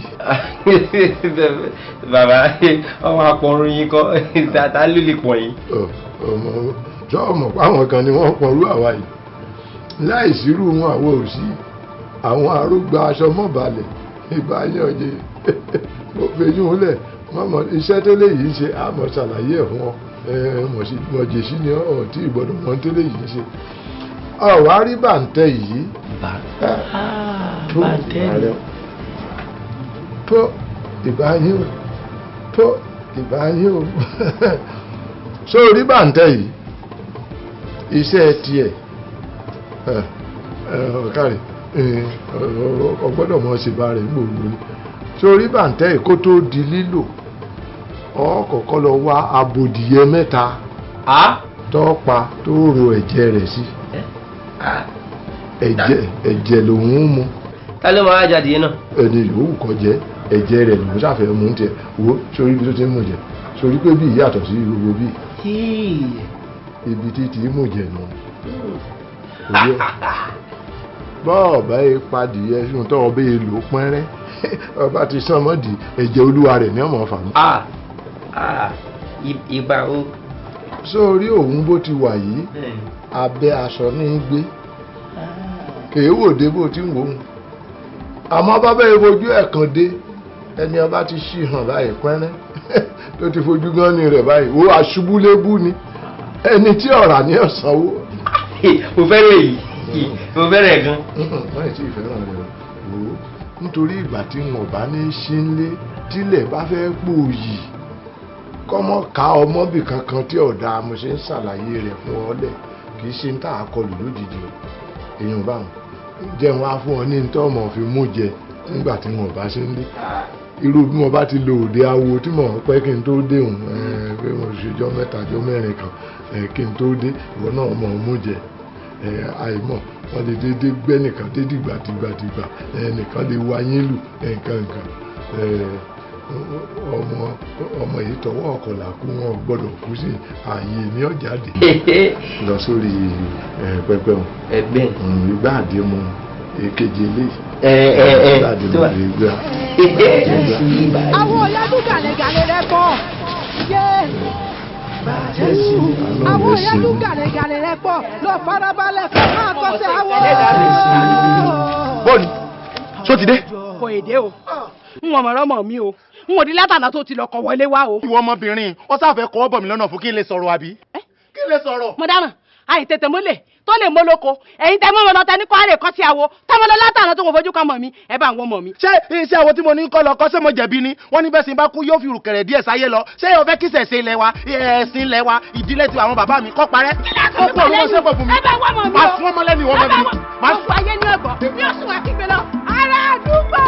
bàbá ọmọ apọnrún yín kọ́ tata ló lè pọ̀ yín. ọmọ sọ́ọ̀mù páwọn kan ni wọ́n pọnrú àwa yìí láìsírú wọn àwọn òsì àwọn arúgbó aṣọ mọ́balẹ̀ ìbáyọ̀jẹ̀ ó fẹ̀yìn lẹ̀ mọ́mọ́ iṣẹ́ tẹ́lẹ̀ yìí ṣe àmọ́ ṣàlàyé ẹ̀ fún ọ mọ̀jẹ̀sí ni ọ̀ tí ìgbọ́dọ̀ mọ́ tẹ́lẹ̀ yìí ṣe ọ̀wá rí bàǹtẹ̀ yìí tó ìbáyé o sórí bàǹtẹ̀ yìí iṣẹ́ tiẹ̀ ọ̀kàrí ọgbọ́dọ̀ mọ̀ sí bá rẹ̀ gbòòrò rí sórí bàǹtẹ́ ìkó tó di lílò ọkọ̀ọ̀kọ́ lọ wá abòdìyẹ mẹ́ta tó pa tó ro ẹ̀jẹ̀ rẹ̀ sí ẹ̀jẹ̀ lòun mu. ta ló máa jáde yẹn náà. ẹni yòówù kó jẹ ẹ̀jẹ̀ rẹ̀ lòun ṣàfẹ́ mú tiẹ̀ wo sórí ibi tó ti ń mú jẹ sórí pé bí ìyàtọ̀ sí gbogbo bí ibi tí ti mú jẹ nù. bọ́ọ̀bá ìpadìyẹ ṣùgbọ́n tó ọbẹ̀ èlò pẹ́rẹ́ ọba ti sàn mọ́dì ẹ̀jẹ̀ olúwa rẹ̀ ní ọmọ fàmí. ìbá o. sórí òun bó ti wà yìí abẹ́ aṣọ ní í gbé kèé wòde bó ti ń wò ó àmọ́ bábá ìfojú ẹ̀ kan dé ẹni ọba ti ṣì hàn báyìí pẹ́rẹ́ tó ti fojú gan ni rẹ̀ báyìí wo àṣubúlébú ni ẹni tí ọ̀rà ní ọ̀sánwó. mo fẹ́rẹ̀ yìí mo fẹ́rẹ̀ gan. báyìí tí ìfẹ́ràn rẹ̀ wò ó nítorí ìgbà tí wọn bá ní ṣínlé tílẹ̀ bá fẹ́ gbòòyì kọ́mọ́ ká ọmọbì kankan tí ọ̀dà mo ṣe ń ṣàlàyé rẹ̀ fún ọ lẹ̀ kì í ṣe ń tà àkọlù lójijì o èèyàn bá wọn jẹun wá fún ọ ní ní tọ́mọ̀ fi mú jẹ nígbà tí wọn bá ṣe ń lé irú bí wọn bá ti lo òde awo tí mò ń pẹ́ kí n tó dé òun pé mo ṣèjọ́ mẹ́ta jọ́ mẹ́rin kan kí n tó dé ìwọ náà mọ̀ ọ́ mú jẹ àìmọ̀ wọ́n lè dédé gbẹ́ nìkan dé dìgbàdìgbà nìkan lè wá yín lù nǹkan ọmọ yìí tọwọ́ ọ̀kọ̀là kú wọn gbọ́dọ̀ kú sí ààyè ní ọ̀jáde lọ sórí pẹpẹ wọn ìgbà àdémọ èkejì eléyìí tó wà àwọn ọ̀yájú gàlẹ́gàlẹ́ rẹ pọ̀ àwọn ọ̀yájú gàlẹ́gàlẹ́ rẹ pọ̀ lọ farabalẹ̀ fún máa kọ́sẹ̀ àwọn. bọ́ọ̀lù ṣó ti dé. kò èdè o n ò mọ̀rọ̀ mọ̀ mi o n ò di látàná tó ti lọ kọ̀ wọlé wá o. ìwọ ọmọbìnrin ó sáfẹ́ kọ́ bọ̀ mí lọ́nà fún kí n lè sọ̀rọ̀ àbí. kí n lè sọ̀rọ̀. mo dáná àìtètè mọ́lẹ̀ tó lè mọ́ lóko ẹ̀yin tẹ́ mọ́ lọ tẹ́ ní kọ́ àrè kọ́ sí àwo tọ́mọ́ lọ látàná tó wọ́n fojú kan mọ̀ mi ẹ bá ń wọ́n mọ̀ mi. ṣé iṣẹ́ àwo tí mo ní kọ́ lọ kọ́ ṣé mo jẹ̀bi ni wọ́n ní bẹ́ẹ̀ sì bá kú yóò fi rùkẹ̀rẹ̀ díẹ̀ sáyé lọ ṣé o fẹ́ kí sẹ̀sẹ̀ ilẹ̀ wa ẹ̀sìn ilẹ̀ wa ìdílé ti àwọn bàbá mi kọ́ parẹ́. ó pọ̀ ló ṣe pọ̀ fún mi. ẹ bá wọ́n mọ̀ mi o. máa fún ọmọ lẹ́nu ìwọ́n mọ̀ mi. ọ̀pọ̀ ayé ní ọ̀gbọ̀n ní oṣù wa kígbe lọ ará àdúgbò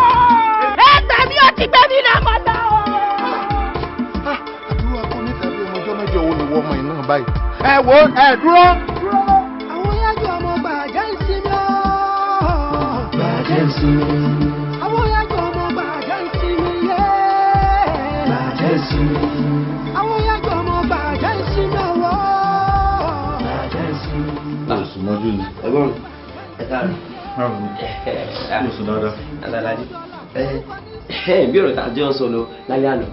ẹ gbà mí ó ti gbé mi náà mọ́ lọ. àdúrà kò ní tàbí ọmọjọ́ mẹ́jọ wo ni wọ́n mọ iná báyìí. ẹ wo ẹ dúró. àwọn yájú ọmọ gbàjẹ́ ìsinmi ọ́. gbàjẹ́ ìsinmi. àwọn yájú ọmọ bí ọ̀rọ̀ tàjọ́ ń sọ lọ lálẹ́ àná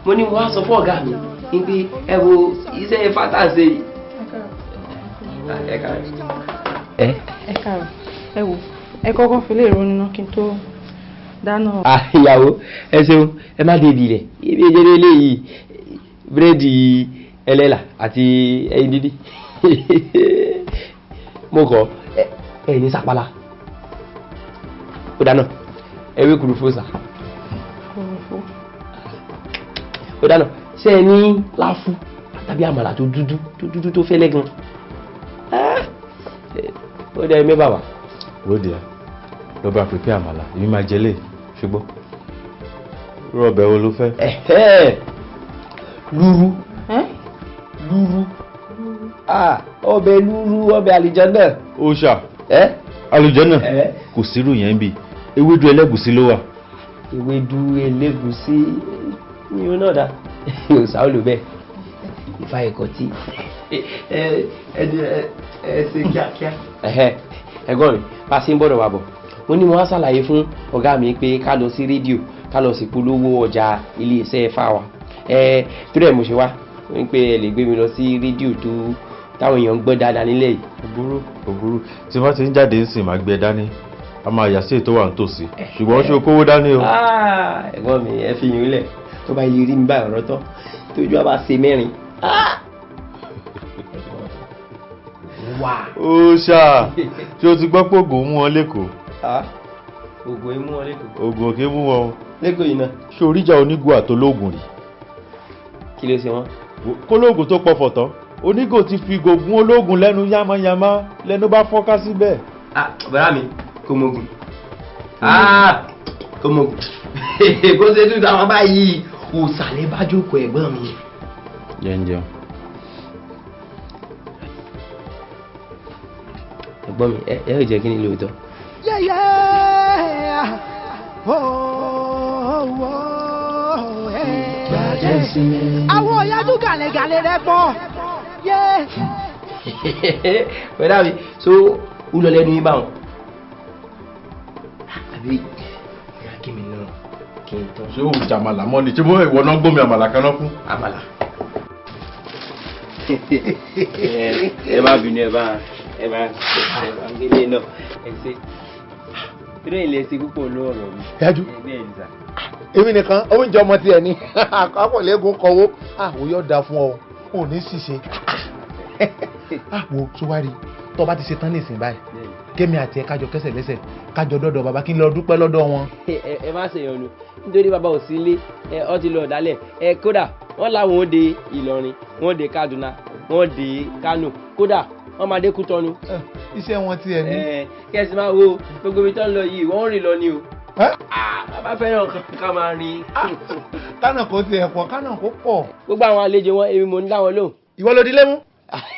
mo ní mo wá sọ fún ọ̀gá mi ní pé ẹ wo iṣẹ́ fátàǹsẹ̀ yìí. ẹ káàárọ̀ ẹ wo ẹ kọ́kọ́ fi lè ronú náà kí n tó dáná. ìyàwó ẹ ṣeun ẹ má débi rẹ̀ ibi ìjẹ́rẹ́ eléyìí búrẹ́dì ẹlẹ́là àti ẹyin dídí mo kọ ẹ ní sàpálà ó dáná ẹwé kùrùfó sà ó dáná ṣé ẹ ní láfú tàbí àmàlà tó dúdú tó fẹ́lẹ́ gan ó dẹ́ ẹ̀mí bàbá. wóde à ló bá pèpè àmàlà èmi máa jẹ lé ṣùgbọ́n rọ̀bẹ̀ wo ló fẹ́. lúrú ọbẹ̀ lúrú ọbẹ̀ àlùjànnà. ó ṣà àlùjànnà kò sírù yẹn bí ewédú ẹlẹ́gùsí ló wà. ewédú ẹlẹ́gùsí ni ó náà dá yóò sáà lò bẹ́ẹ̀ ìfà ẹ̀kọ́ tí ẹ ṣe kíákíá. ẹ̀gbọ́n mi bá a ṣe ń bọ̀dọ̀ wà bọ̀ mo ní mo wá ṣàlàyé fún ọ̀gá mi pé ká lọ sí rédíò ká lọ sí polówó ọjà iléeṣẹ́ fáwa torí ẹ̀ mo ṣe wá pé ẹ lè gbé mi lọ sí rédíò tó táwọn èèyàn ń gbọ́ dáadáa nílẹ̀ yìí. òbúrú tí wọ́n ti ń jáde ń sìn máa gbé dání a máa yà sí ètò wà nítòsí ṣùgbọ́n ṣe kówó dání o. ẹ̀gbọ́n mi ẹ fi yín lẹ̀ tó bá yẹ rí mi báyìí ọ̀rọ̀ tán tójú àbá ṣe mẹ́rin. ó ṣá tí o ti gbọ́ pé ògùn mú wọn lẹ́kọ̀ọ́. ògùn mú wọn lẹ́kọ̀ọ́. ògùn òkè mú wọn. lẹ́kọ̀ọ́ yìí náà. ṣé oríjà onígò àtolóògùn rí. kí ló ṣe wọ́n. kólóògùn tó pọ̀ fọ̀tán onígò ti fi gògùn olóògùn lẹ́nu yámáyámá lẹ́nu bá fọ́ká síbẹ̀. bàrà mi kò mọ̀gùn kò mọ̀gùn kó ṣe tún táwọn báyìí òsàlẹ̀ bá jókòó ẹ̀gbọ́n mi. jẹun. ẹ̀gbọ́n mi ẹ ẹ jẹ́ kí ni lóòótọ́. àwọn ọ̀yájú gàlẹ́gàlẹ́ rẹ pọ̀. pẹ̀lú àbí so ń lọ lẹ́nu yín báwọn. àbí ìyá kí mi náà kí n tán. ṣé o jàmàlà mọ́ ni ṣé mo ìwọ náà gbómi àmàlà kan náà fún. àmàlà. ẹ má bínú ẹ bá gbélé náà ẹ ṣe irú ilẹ̀ ṣe púpọ̀ ló ọ̀rọ̀ mi. yájú èmi nìkan oúnjẹ ọmọ tiẹ̀ ni akọ̀lẹ́gùn kọ̀wó àwọn yóò dáa fún ọ ò ní ṣìṣe wo tó wá rí tó bá ti ṣe tán nísìnyí báyìí kémi àti ẹ kájọ kẹsẹ̀ lẹ́sẹ̀ kájọ dọ́dọ̀ bàbá kí n lọ dúpẹ́ lọ́dọ̀ wọn. ẹ má ṣe yọnu nítorí bàbá ò sí ilé ọ ti lọ ọ̀dálẹ̀ kódà wọ́n láwọn ó de Ìlọrin wọ́n de Kaduna wọ́n de Kano kódà wọ́n máa dé Kútọ́nù. iṣẹ́ wọn tiẹ̀ ní. kẹ́sì máa wo gbogbo ibi tó ń lọ yìí wọ́n ń rìn lọ ni o. bàbá fẹ́ràn ká máa rìn. kánà kò tiẹ̀ pọ̀ kánà kò pọ̀. gbogbo àwọn àlejò wọn èmi mò ń dá wọn lóhùn. ìwọ ló di lẹ́mú.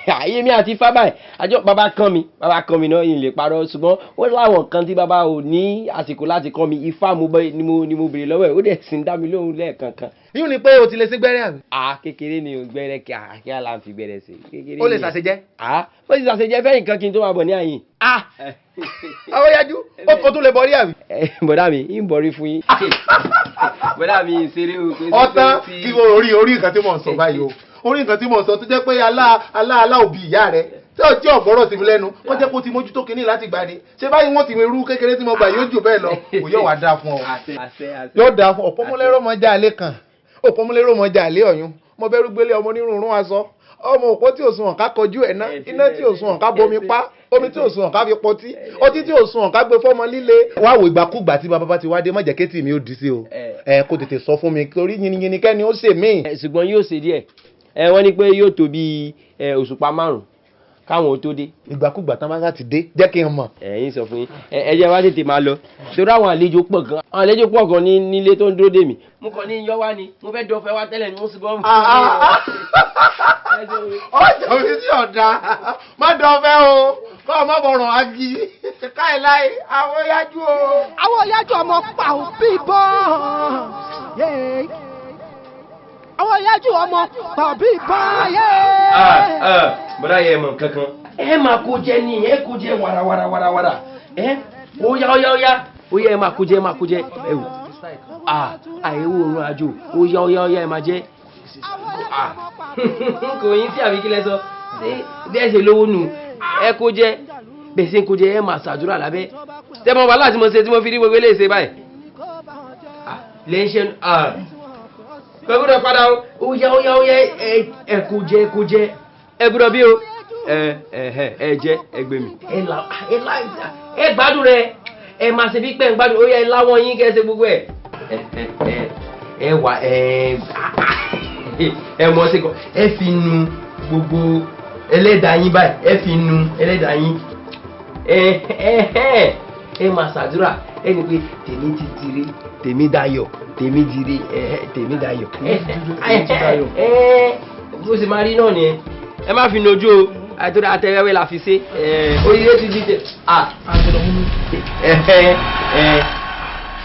àyè mi àti fábà ẹ̀ àjọ bàbá kàn mí náà yìí lè parọ́ ṣùgbọ́n wọ́n láwọn kan tí bàbá ò ní àsìkò láti kàn mí ifá ni mo béèrè lọ́wọ́ ẹ̀ ó dẹ̀ sì ń dá mi lóhùn lẹ́ẹ̀kankan. yíò ní pé o ti lè sí gbẹ́rẹ́ àbí. kékeré ni o gbẹ́rẹ́ kí á là ń fi gbẹ́rẹ́ sí. ó lè ṣàṣejẹ́. ó sì ṣàṣejẹ́ fẹ́ nǹkan kí n tó máa bọ̀ ní àyìn. àwọn yájú o tún lè bọ̀rí àbí. bọ̀dá mi ń bọ̀rí fún yín. bọ̀dá mi ń ṣeré o. ọ̀tán kí orí nǹkan tí mò ń sọ báyìí o orí nǹkan tí mò ń sọ tó jẹ́ pé alá òbí ìyá rẹ̀ tí ó jẹ́ ọ̀gbọ́rọ̀ sí mi lẹ́nu wọ́n jẹ́ kó ti mójútó kínní láti gbà ní ṣé báyìí wọ́n ti mi rú kékeré tí mo gbà yóò jù bẹ́ẹ̀ lọ kò yóò wá dáa fún ọ yóò dáa fún ọ̀pọ̀mọlẹ́rọ̀ mọ́jà alẹ́ kan ọ̀pọ̀mọlẹ́rọ̀ mọ́jà alẹ́ ọ̀yún mo bẹ́rù gbélé ọmọ onírúurú aṣọ ọmọ òpó tí ò sunwọ̀n ká kọjú ẹ̀ ná iná tí ò sunwọ̀n ká bomi pa omi tí ò sunwọ̀n ká fi pọtí ọtí tí ò sunwọ̀n ká gbé fọ́mọ líle. wá wo ìgbàkúgbà tí bàbá ti wá dé má jẹ́ kétì mi ó di sí o kó tètè sọ fún mi torí yìnyín kẹ́ni ó ṣe mí. ṣùgbọ́n yóò ṣe díẹ̀ wọ́n ní pé yóò tó bí òṣùpá 5 káwọn tó dé. ìgbàkúgbà tán bá sá ti dé jẹ́ kí n mọ̀. ẹ̀yin sọ fún yín ẹ jẹ́ wá tètè máa lọ torí àwọn àlejò pọ̀ gan àwọn àlejò pọ̀ gan nílé tó ń dúró dè mí. mo kàn ní yọ wá ni mo fẹ́ dọ̀fẹ́ wá tẹ́lẹ̀ ni mo sì gbọ́. ọjọ́ mi sí ọ̀dà má dọ̀fẹ́ o kọ́ ọmọ bọ̀rọ̀ agi káìláì àwọn yájú o. àwọn yájú ọmọ pa ò bí bọ́ àwọn yájú ọmọ tàbí báyé. bọ́dá yẹ mọ̀ kankan ẹ máa kó jẹ ní ẹ kó jẹ wàràwàràwàrà ó yá ẹ máa kó jẹ ẹ wò àìwò òun àjò ó yá ẹ máa jẹ kò yín sí àbí kí lẹ sọ bẹ́ẹ̀ ṣe lówó nù ẹ kó jẹ bẹ́ẹ̀ ṣe ń kó jẹ ẹ máa ṣàdúrà lábẹ́ tẹ́mọ̀ wà láti mo ṣe tí mo fi rí gbogbo eléyìí ṣe báyìí lẹ́yìn ṣe gbọ́dọ̀ padà ó yá ẹ kó jẹ ẹ gbọ́dọ̀ bí o ẹ jẹ ẹgbẹ́ mi ẹ gbádùn rẹ ẹ máa ṣe bí pẹ́ ń gbádùn ó yẹ láwọn yín kẹ́ ṣe gbogbo ẹ wà ẹ mọ̀ ṣe kọ́ ẹ fi nu gbogbo ẹlẹ́dàá yín báyìí ẹ fi nu ẹlẹ́dàá yín ẹ máa ṣàdúrà ẹni pé tèmi ti dire tèmi dayọ̀ tèmi dire tèmi dayọ̀ bó ṣe máa rí náà nìyẹn ẹ má fi nojú o àtúndà àtẹwẹ́wẹ́ la fi ṣe oríire ti di tẹ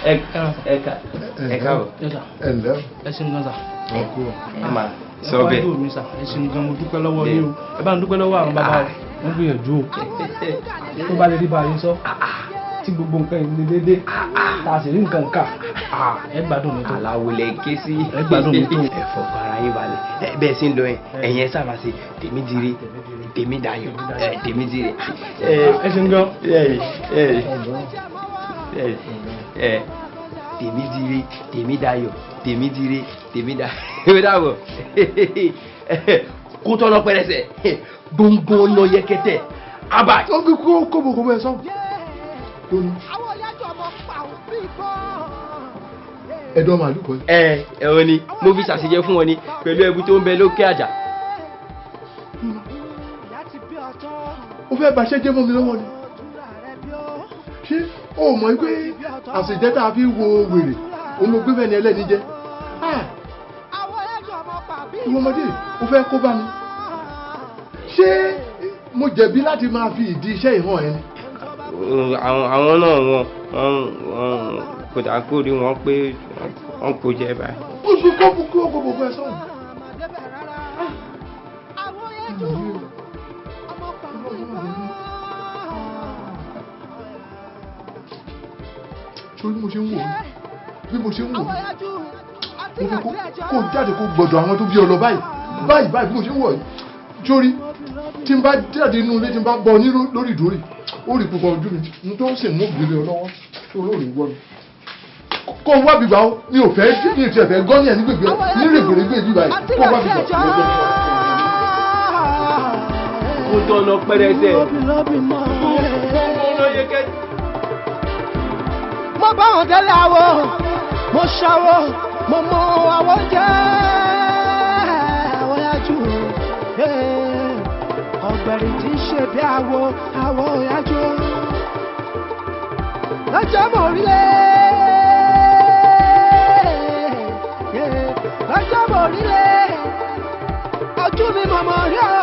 ẹ káàbọ̀ ẹ ṣeun gan sa ẹ máa sọ bẹ́ẹ̀ ẹ ṣeun gan mo dúpẹ́ lọ́wọ́ yín o ẹ bá ń dúpẹ́ lọ́wọ́ àwọn bàbá wọn gbìyànjú o tó bá lè rí báyìí sọ tí gbogbo nǹkan ìlú dédé tá a sì rí nǹkan kà ẹ gbádùn mi tó. aláwọlẹ̀ ké sí ẹ gbádùn mi tó. ẹ fọkàn ara yín balẹ̀ bẹ́ẹ̀ sì ń lọ ẹ̀yìn ẹ sábà ṣe tèmi dire tèmi dayọ̀ tèmi dire. ẹ ṣe ń gan. tèmi dire tèmi dayọ̀ tèmi dire tèmi dayọ̀ dàbọ̀ kó tọ́ lọ pẹ́rẹsẹ̀ gbòǹgbò lọ yẹkẹtẹ abà. kóbòkóbò ẹ sọ. ẹ̀dọ̀ màálù kọ́. ẹ̀wọ̀n ni mo fi ṣàṣejẹ fún wọn ni pẹ̀lú ẹbú tó ń bẹ lókè àjà. ó fẹ́ bàṣẹ́ jẹ́ mọ́ mi lọ́wọ́ ni ṣé o mọ̀ pé àṣejẹ́ tá a fi wo wèrè òun ló gbé bẹ́ẹ̀ ni ẹlẹ́ni jẹ́ ìwọ ọmọdé ó fẹ́ kó bá mi ṣé mo jẹ̀bi láti máa fi ìdí iṣẹ́ ìhàn ẹ ni. àwọn náà wọn kò dà kó rí wọn pé wọn kò jẹ báyìí. ó sì kó gbogbo ẹ sọ̀rọ̀. sórí bí mo ṣe ń wò ó bí mo ṣe ń wò ó mo fẹ́ kó jáde kó gbọ́dọ̀ àwọn tó bí ọ lọ báyìí bí mo ṣe ń wò ó sórí tí n bá jáde inú ilé tí n bá bọ ní lórí ìdórí ó rí púpọ̀ ojú mi n tó sì mú ògbélé ọ lọ́wọ́ tó lóòrè wọ́ mi kó wá bìgbà ó mi ò fẹ́ ní ìtì ẹ̀fẹ́ gọ́ọ̀nì ẹ̀ ní gbègbè ní règbèrègbè yìí báyìí kó wá bìgbà lọ́jọ́ mi. ó tọ̀nà pẹ́rẹsẹ̀ mo bá wọn délé àwọ̀ mo ṣàwọ̀ mo mọ àwọ̀ jẹ́ àwọ̀ yájú ọ̀gbẹ̀rì tí ń ṣe bí àwọ̀ yájú lọ́jọ́ mọ̀ orílẹ̀ lọ́jọ́ mọ̀ orílẹ̀ ojú mi mọ̀mọ́ rí ọ́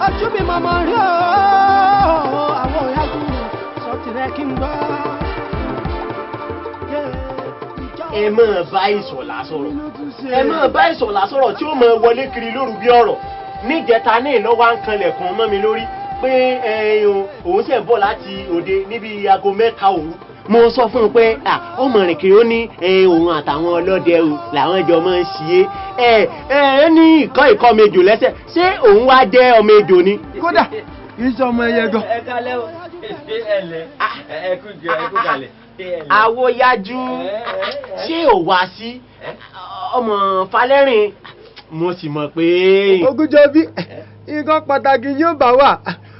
ojú mi mọ̀mọ́ rí ọ́ àwọ̀ yájú sọ tìrẹ kí n gbọ́. ẹ máa bá ìṣọ̀lá sọ̀rọ̀ ẹ máa bá ìṣọ̀lá sọ̀rọ̀ tí ó máa wọlé kiri lóru bí ọ̀rọ̀ níjẹta ní ìlọ́wọ́ à ń kanlẹ̀ kan mọ́ mi lórí pé òun ṣe ń bọ̀ láti òde níbi aago 3 òru mo sọ fún un pé ọmọ rìn kiri ó ní òun àtàwọn ọlọ́dẹ làwọn jọ máa ń ṣiyé ẹ ní ìkọ́ mejò lẹ́sẹ̀ ṣé òun wá jẹ́ ọmọ ejò ni. kódà kì í ṣe ọmọ ẹyẹ gan. ẹ kálẹ́ o ẹ kú kalẹ̀. Àwòyájú ṣé ò wá sí ọmọ Falẹ́rìn mo sì mọ̀ pé. Ògúnjọ́bí nǹkan pàtàkì yóò bá wà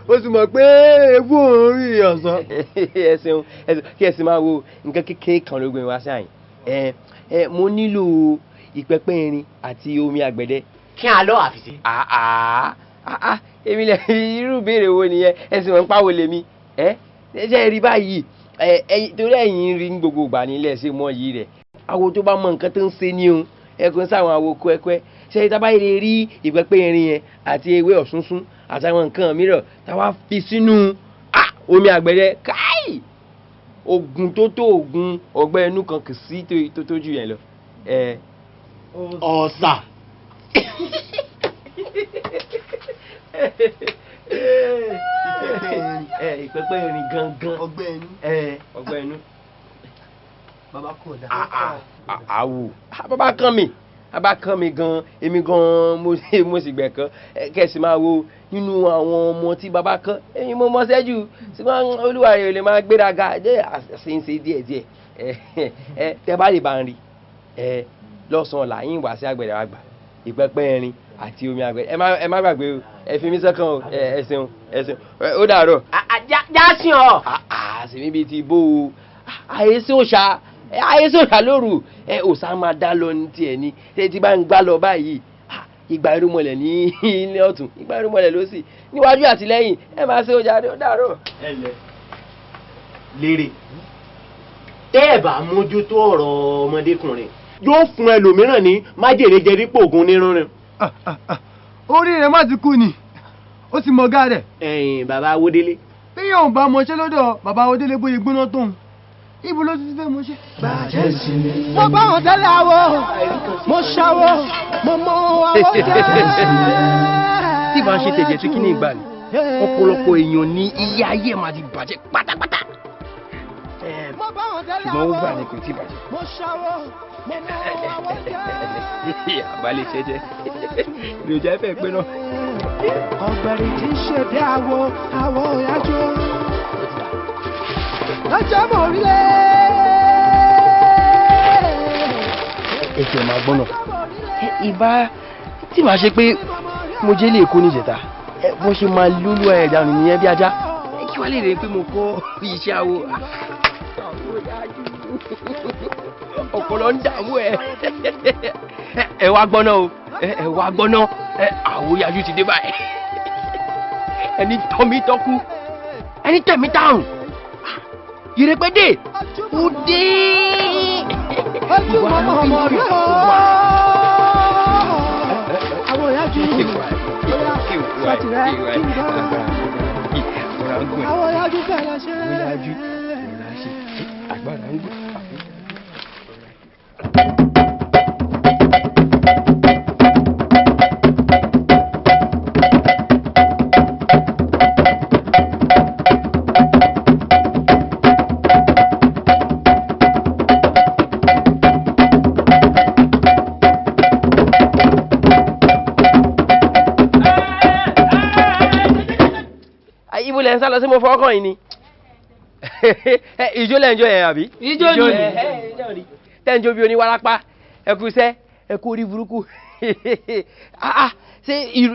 o sì mọ̀ pé ewu òun rí ọ̀sán. ẹ ṣeun kí ẹ sì máa wo nǹkan kékeré kan ló gbé wá sí àyìn mo nílò ìpẹ́pẹ́ irin àti omi àgbẹ̀dẹ. kí a lọ àfìsí. èmi lè irú ìbéèrè wo nìyẹn ẹ sì mọ̀ ń pàwọ́ lèmi ṣe rí báyìí torí ẹ̀yin rí ní gbogbo ìgbà nílẹ̀ ṣe mọ́ yìí rẹ̀ àwo tó bá mọ nǹkan tó ń ṣe ní o ẹkùn sáwọn àwo kúẹ́kúẹ́ ṣe tábà lè rí ìpẹ́pẹ́ irin yẹn àti ewé ọ̀ṣunṣun àtàwọn nǹkan mìíràn táwa fi sínú omi àgbẹ̀dẹ káì oògùn tó tó oògùn ọgbẹ́ inú kan kì sí tó jù yẹn lọ. ọ̀sà. ìpẹ́pẹ́ irin gangan. ọgbẹ́ inú. bàbá kò dá. àwò bàbá kàn mí gan èmi gan mo sì gbẹ̀ kan kẹ̀sì máa wo nínú àwọn ọmọ tí bàbá kàn èmi mo mọ sẹ́jú ṣùgbọ́n olúwa rẹ̀ lè máa gbéraga ṣe díẹ̀díẹ̀ tẹ́ bá lè bá ń rí lọ́sàn-án làyín wá sí àgbẹ̀dẹ àgbà ìpẹ́pẹ́ irin àti omi àgbẹ̀dẹ ẹ má gbàgbé o ẹ fi mí sọ́kàn o ẹ ṣeun ó dàárọ̀. jásí ọ. àṣìmí bíi ti bó o àyèsí òṣà lóru òṣà máa dá lọ ní tiẹ̀ ni tí bá ń gbá lọ báyìí ìgbà irúmọlẹ̀ ní ilé ọ̀tún ìgbà irúmọlẹ̀ ló sì níwájú àti lẹ́yìn ẹ máa ṣe ọjà ó dàárọ̀. lérè tẹ́ ẹ̀ bá mójútó ọ̀rọ̀ ọmọdékùnrin yóò fún ẹlòmíràn ní májèlé jẹ dípò ògùn nírúnrin. orí rẹ̀ má ti kú ni ó ti mọ ọ̀gá rẹ̀. bàbá Awódélé. bí yóò bá mọṣẹ́ lọ́dọ̀ bàbá Awódélé bóyá gbóná tóun ibo ló ti fẹ́ mọṣẹ́. bàjẹ́ sí mi. mo bá wọn tẹ́lẹ̀ àwọ̀ mo ṣàwọ̀ mo mọ àwọ̀ jẹ́. tí bá ń ṣe tẹ̀jẹ̀ tí kí ní ìgbà ni ọ̀pọ̀lọpọ̀ èèyàn ní ilé ayé máa ti bàjẹ́ pátápátá ṣùgbọ́n ó gbà ní kò tí bàjẹ́. àbálẹ̀ ṣẹ́jẹ́ ìròjà ẹ̀fẹ̀ pé náà. ọ̀gbẹ̀rì tí ń ṣe bí àwọ̀ ìyájọ́ lọ́jọ́ mọ̀ orílẹ̀. ẹ̀jẹ̀ máa gbọ́nà ìbá tí màá ṣe pé mo jẹ́ lè kó níjẹta bó ṣe máa lólú ẹ̀dá nìyẹn bí ajá kí wàá lè rè pé mo kọ́ iṣẹ́ àwo ọpọlọ ń dààmú ẹ wá gbọ́ná o ẹ wá gbọ́ná àwòyájú ti dé báyìí ẹni tọ́mí tọ́kú ẹni tẹ̀mí táhùn ìrẹ́pẹ́dẹ́ ó dé. ojú ọmọ rẹ o àwòyájú sọtìrẹ kí n gbọ́ àwòyájú bẹ̀rẹ̀ ṣe. agbára ń gbọ́. ibo lẹ́ ń sá lọ sí mo fọwọ́ kàn yín ni ìjó lẹ́ ń jó yẹn àbí. ìjó ni tẹ́ǹjó bí oníwárápá ẹkú iṣẹ́ ẹkú orí burúkú ṣé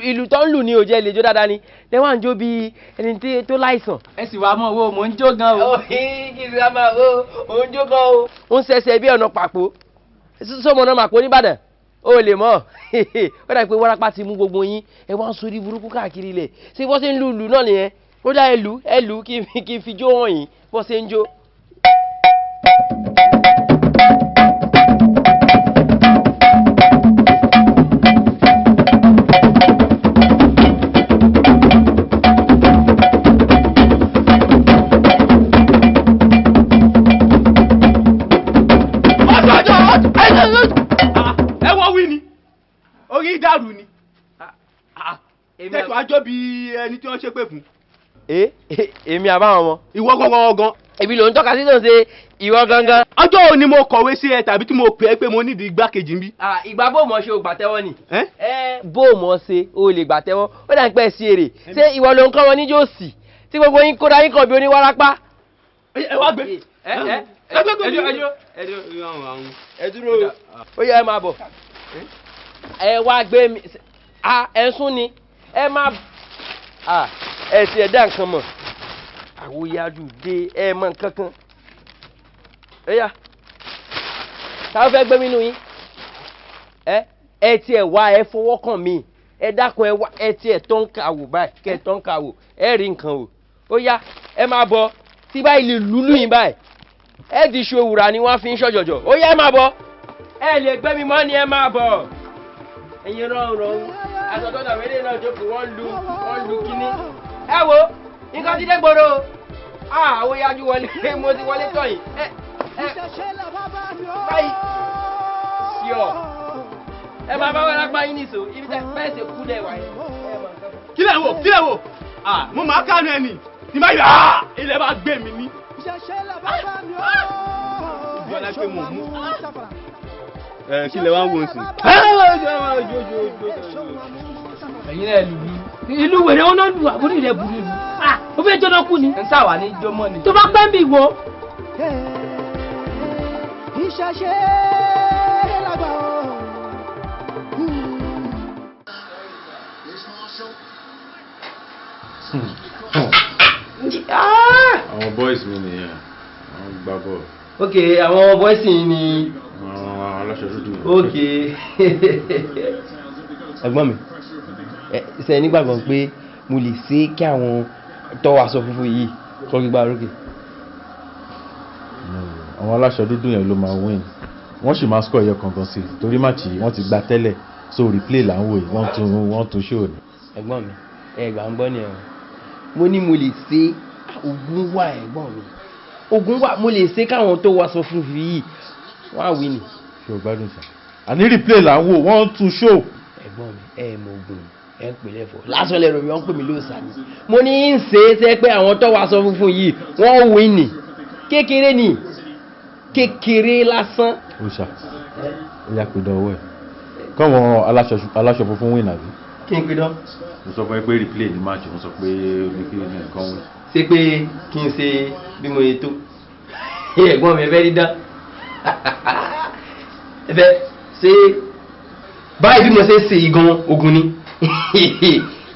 ìlú tó ń lù ní òjẹ́ ìlẹ́jọ́ dáadáa ni lẹ́wọ̀n à ń jó bí ẹni tó láìsàn. ẹ sì wá mọ̀ wo mò ń jó gan o. kí ni a máa wo mò ń jó gan o. ó ń ṣẹ̀ṣẹ̀ bí ọ̀nà pàpò sọmọ náà màpò nìbàdàn ó lè mọ̀ ó dàbí pé wárápá ti mú gbogbo yín ẹ wá ń sórí burúkú káàkiri ilẹ̀ ṣé bọ́ ṣe ń lù náà nìyẹn ó dá ẹlù kí n fi jó hàn yín bọ́ ṣe ń jó. orí dàrú ni tẹ̀tù àjọ bí ẹni tí wọ́n ṣe pé fún. èmi àbáwọn ọmọ. ìwọ gangan. èmi ló ń tọ́ka sí tó ń ṣe ìwọ gangan. ọjọ́ wo ni mo kọ̀wé sí ẹ tàbí tí mo pè é pé mo nídìí igbákejì ń bí. ìgbà bó mọ̀ ṣe o gbà tẹ́wọ́ ni. bó mọ̀ ṣe o lè gbà tẹ́wọ́ ó dà ń pẹ́ sí èrè ṣé ìwọ ló ń kọ́ wọn níjó sí tí gbogbo yín kóra yín kàn bí oníwárápá. ẹ wá gbé. ẹ dúró ó yẹ ẹ máa bọ̀ ẹ wá gbé mi ẹ sún ni ẹ má ẹ ti ẹ̀dá nǹkan mọ̀ àwòyájú dé ẹ mọ̀ nǹkan kan ẹ yá táwọn fẹ́ gbé mi nù yín ẹ tiẹ̀ wá ẹ fọwọ́ kàn mí ẹ dákun ẹ wá ẹ tiẹ̀ tó ń kàwò báyìí kẹ́ ẹ tó ń kàwò ẹ rí nǹkan o ó yá ẹ máa bọ̀ tí báyìí lè lùlù yín báyìí ẹ di iṣu ewùrà ni wọ́n fi ń ṣọ̀jọ̀jọ̀ ó yá ẹ máa bọ̀ ẹ lè gbé mi mọ́ ni ẹ máa bọ̀ ẹ̀yin rọrùn àtọ̀tọ̀dọ̀ wẹ́lẹ́ náà jókòó wọ́n lu kíní. ẹ wo nǹkan ti dé gbòòrò àwọn yájú wọlé mo ti wọlé tọ̀yìn. báyìí sí ọ ẹ máa bá wọn lápá yín nìṣó ibi tẹ bẹ́ẹ̀ ṣe kú dẹ̀ wáyé. kí lẹ̀ wò mo máa kánú ẹni tí máa yà ilẹ̀ bá gbé mi ní. ìjọba pé mo mú. kí lè wá ń wọ́n sí. ẹ̀yin náà lùlù ìlú wèrè wọn náà lù àbúrò rẹ̀ burú ni ó fẹ́ jọ́nà kú ni. ń sáwà ní jọmọ ni. tó bá pẹ́ ń bì wo. ìṣàṣe lágbà o. àwọn boys mi nìyẹn àwọn gbá bọ́ọ̀lù. ok àwọn boys yìí ni. àwọn aláṣọ dúdú. ok ẹ̀gbọ́n mi ṣe nígbàgbọ́ pé mo lè ṣe kí àwọn tọ́wọ́ aṣọ funfun yìí kọ́ gbígbá orókè. àwọn aláṣọ dúdú yẹn ló máa win wọ́n sì máa score ẹyọ kankan sí i torí máàcì wọ́n ti gba tẹ́lẹ̀ so replay là ń wò yìí wọ́n tún ṣó ni. ẹ̀gbọ́n mi ẹ̀gbà ń gbọ́ ni ẹ̀rọ mo ní mo lè ṣe ogun wà ẹ̀gbọ́n mi ogun wà mo lè ṣe káwọn tó wá sọ fún fi yìí wọ́n á wí ni. ṣé o gbádùn sá àní replay là ń wò wọ́n tún ṣó. ẹ̀gbọ́n mi mọ ogun ẹ ń pè lẹ́fọ̀ lásán lẹ́rọ mi wọ́n ń pè mí lóòsàn ni mo ní ń ṣe é ṣe pé àwọn tó wá sọ funfun yìí wọ́n wí ni kékeré ni kékeré lásán. ó ṣá ó yà pé dánwó ẹ káwọn aláṣọ funfun win àbí. kí n pè dán. mo sọ fún ẹ pé replay ní match mo sọ pé oníkiri ní nǹkan win. ṣé pé kí n ṣe bí mo yẹ tó ẹ̀gbọ́n mi ẹ fẹ́ rí dán ẹ fẹ́ ṣe báyìí bí mo ṣe ṣe igan ogun ni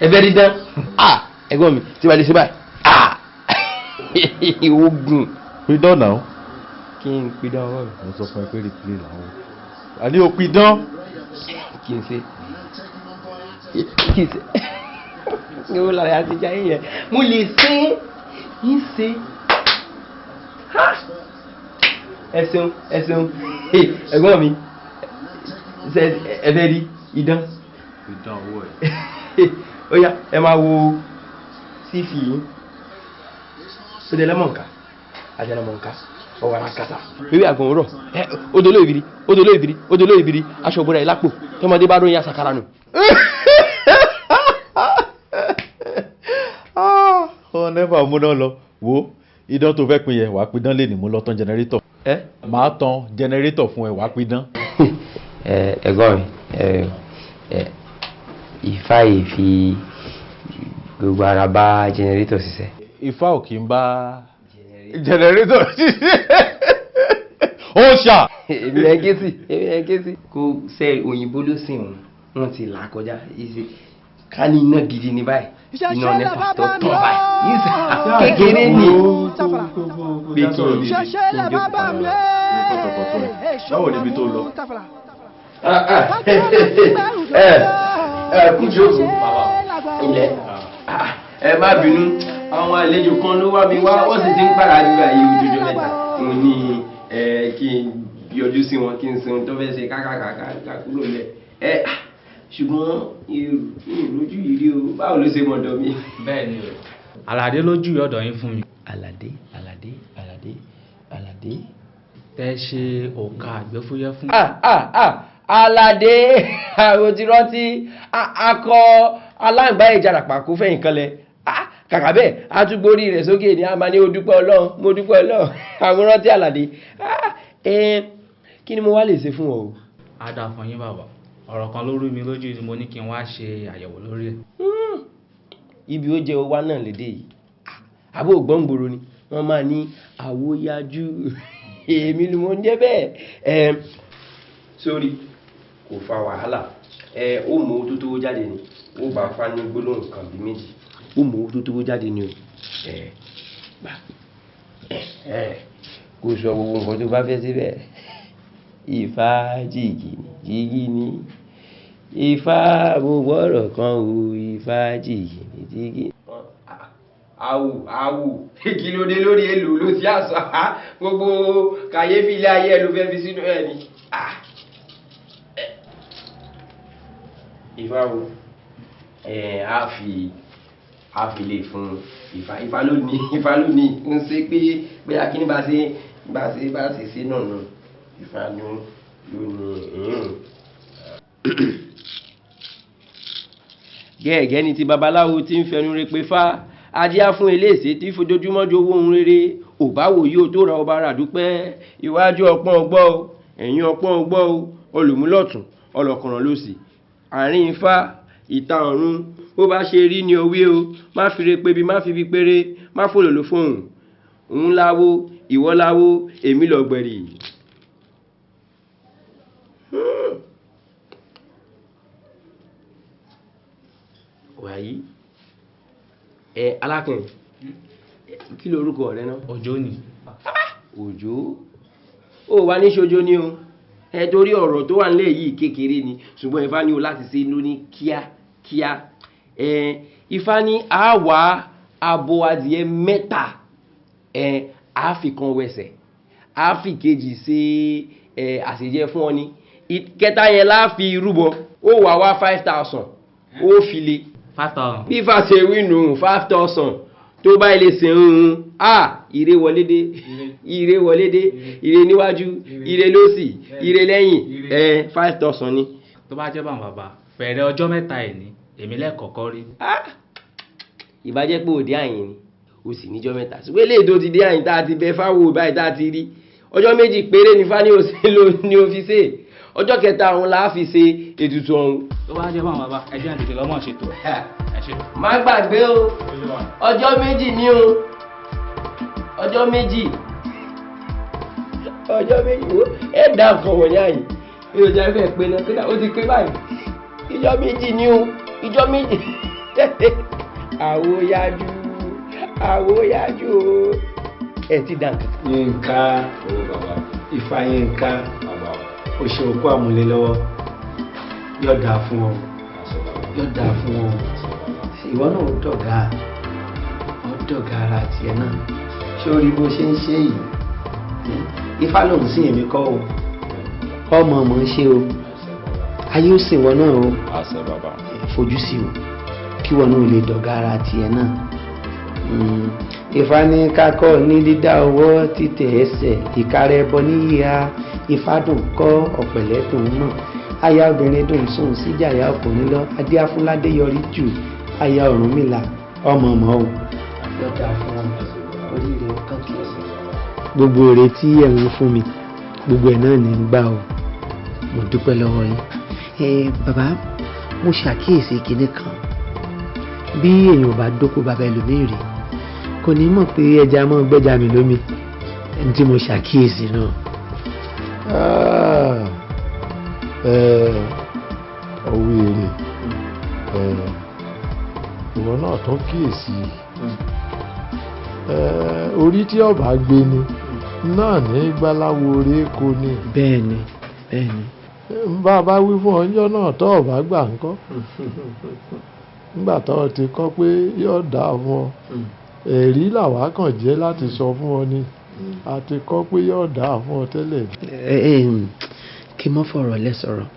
ẹ fẹ́ rí dán ẹ̀gbọ́n mi tí wàá lè ṣe báyìí ogun. pidán náà. kí n pidán ọwọ́ rẹ̀. mo sọ fún ẹ pé replay làwọn àní o pidán. kí n ṣe ní o lára àti jayé yẹn mo lè ṣe ń ṣe ẹ̀sùn ẹ̀gbọ́n mi ẹ̀fẹ́ rí idán. idán owó ẹ̀. ó yá ẹ máa wo sífì yìí ó dé lẹ́mọ̀ǹká àjẹlẹ́mọ̀ǹká ọwọ́ ara kàtà bíbí àgbọ̀n rọ̀ odò ìbìrì aṣọ òbúra ìlápò tọmọdé bá ròyìn àṣàkárà nù. ọ nẹ́fà múná lọ wo idán tó fẹ́ pin yẹn wàá pidán lè ní mú lọ tán jẹnẹrétọ̀. màá tan jẹnẹrétọ̀ fún ẹ wàá pidán. ẹ̀gbọ́n mi Ifá yìí fi gbogbo ara bá jẹnẹrétọ̀ ṣiṣẹ́. Ifá ò kì í bá jẹnẹrétọ̀ ṣiṣẹ́ ó ṣà. èmi ẹ ké sí. kò sẹ òyìnbó ló sìn wọn ti là kọjá ká ní iná gidi ní báyìí iná nẹ́fà tó tán báyìí kékeré ni pé kí n jókòó báwo níbi tó lọ. kújòkó ilẹ̀ ẹ má bínú àwọn àlejò kan ló wá mi wá wọ́n sì ti ń pàrà nígbà yìí ojújọ́ mẹ́ta mo ní kí n yọjú sí wọn kí n sin tó fẹ́ ṣe kákàkàkà kúrò lẹ̀ ṣùgbọ́n ìrújú yìí rí o báwo ló ṣe mọ̀dọ̀ mi. bẹ́ẹ̀ ni o Àlàdé lójú ọ̀dọ̀ yín fún mi. Àlàdé tẹ́ ṣe òkà àgbẹ̀fúyẹ́ fún. Àlàdé àwọn ti rántí akọ aláǹgbá ìjàràpá kó fẹ̀yìn kanlẹ̀ kàkà bẹ́ẹ̀ àtúgbórí rẹ̀ sókè ní àmà ní mo dúpẹ́ Ọlọ́run àwọn rántí Àlàdé kí ni mo wá lè ṣe fún ọ. a dà fún yín bàbá ọ̀rọ̀ kan ló rú mi lójú ni mo ní kí n wá ṣe àyẹ̀wò lórí ẹ̀. ibi ó jẹ́ owó náà lédè yìí àbó ògbóǹgbòrò ni wọ́n máa ní àwòyájú èmi ni mo ń jẹ́ bẹ́ẹ̀ sórí kò fa wàhálà ó mú owó tó tówó jáde ni ó bá fa ní gbólóhùn kan bí méjì ó mú owó tó tówó jáde ni o gbà kò sọ gbogbo nǹkan tó bá fẹ́ síbẹ̀ Ifá jìgì ni Ifá gbogbo ọ̀rọ̀ kan o Ifá jìgì ni. Àwù kí ló dé lórí èlò ló ti àṣà gbogbo kàyéfì ilé ayé ẹ ló fẹ́ fi sínú ẹ̀ ni. Ifá wo a fi lè fún Ifá ló ní ń ṣe pé akíní bá ṣe sí náà nù Ifá ló ní gẹ́gẹ́ ní ti babaláwo tí ń fẹnu rẹ pé fá adíá fún eléèsè tí fojoojúmọ́ jowó ohun rere òbáwò yóò tó ra ọba rà dúpẹ́ iwájú ọpọ́n ọgbọ́ o ẹ̀yìn ọpọ́n ọgbọ́ o olùmúlọ̀tún ọlọ́kànràn lòsì àárín ifá ìta ọ̀run bó bá ṣe rí ni òwe o má fi re pebi má fi fi péré má fòlòlò fóun òun láwo ìwọ láwo èmi lọ́gbẹ̀rì. wàyí alákùnrin kí lorúkọ rẹ náà. Òjó ni. Òjó ó wà ní ṣojo ni o torí ọ̀rọ̀ tó wà nílẹ̀ yìí kékeré ni ṣùgbọ́n Ifá ní o láti ṣe lóní kíákíá Ifá ní a wá abo adìẹ mẹ́ta a fi kan wẹsẹ̀ a fi kejì ṣe àṣejẹ fún ọ ní ìkẹta yẹn la fi rúbọ ó wà 5,000 ó fi lé 5,000 bí Ifá ṣe wí nù 5,000 tó bá ilé ṣe ń ire wọlé dé ire níwájú ire lósì ire lẹ́yìn 5,000 ni. tó bá jẹ́ bàbá bẹ̀rẹ̀ ọjọ́ mẹ́ta ẹ̀ ní èmi lẹ́kọ̀ọ́kọ́ rí. ìbájẹ́ pé òde àyìn ni o sì níjọ́ mẹ́ta ṣùgbọ́n eléyìí tó ti dé àyìn tá a ti bẹ fáwọn báyìí tá a ti rí ọjọ́ méjì péré ní Ifá ní o fi ṣe ọjọ́ kẹta òun la fi ṣe ètùtù ọ̀hún. tó bá jẹ́ bàbá ẹjẹ́ àtètè lọ́mọ ṣètò má gbàgbé o ọjọ́ méjì ni o ọjọ́ méjì wo ẹ̀dá nǹkan wọ̀nyí àyè bí o jẹ́ fẹ́ pé náà kódà ó ti pé báyìí ìjọ́ méjì ni o ìjọ́ méjì àwòyájú o ẹ ti dà nǹkan. Yínká Ifá Yínká o ṣe òkú àmúlé lọ́wọ́ yóò dáa fún ọ ìwọ náà ó dọ̀gá ara tiẹ̀ náà ṣé o rí bó ṣe ń ṣe yìí Ifá lòun sí èmi kọ́ o ọmọ ń ṣe o ayé ó sìn wọn náà o fojú sí o kí wọn náà lè dọ̀gá ara tiẹ̀ náà. Ifá ní kákọ́ ní dídá ọwọ́ títẹ̀ ẹsẹ̀ ìkárẹ́ bọ níyà Ifá dùn kọ́ ọ̀pẹ̀lẹ́ dùn náà aya obìnrin dùn sùn síjàyà ọkùnrin lọ adé afúnládé yọrí jù aya Ọ̀rúnmìlà ọmọ o lọ́dà fún ọ oríire ọkàn kìí ṣe. gbogbo èrè tí ẹ̀ ń fún mi gbogbo ẹ̀ náà ní ń gbà o mo dúpẹ́ lọ́wọ́ yín. Bàbá mo ṣàkíyèsí kinní kan bí èèyàn bá dóko bàbá ẹlòmíì rí kò ní mọ̀ pé ẹja mọ́ gbẹ́jà mi lómi ẹni tí mo ṣàkíyèsí náà. ọwọ́ èrè ìwọ náà tó kíyèsí orí tí ọba gbé ni náà ní gbáláwo orí kò ní. bẹ́ẹ̀ni. bá a bá wí fún ọjọ́ náà tó ọba gbà ń kọ́ nígbà tó ti kọ́ pé yóò dáa fún ọ ẹ̀rí làwa kàn jẹ́ láti sọ fún ọ ni a ti kọ́ pé yóò dáa fún ọ tẹ́lẹ̀. kí n mọ́ fọ̀rọ̀ lẹ sọ̀rọ̀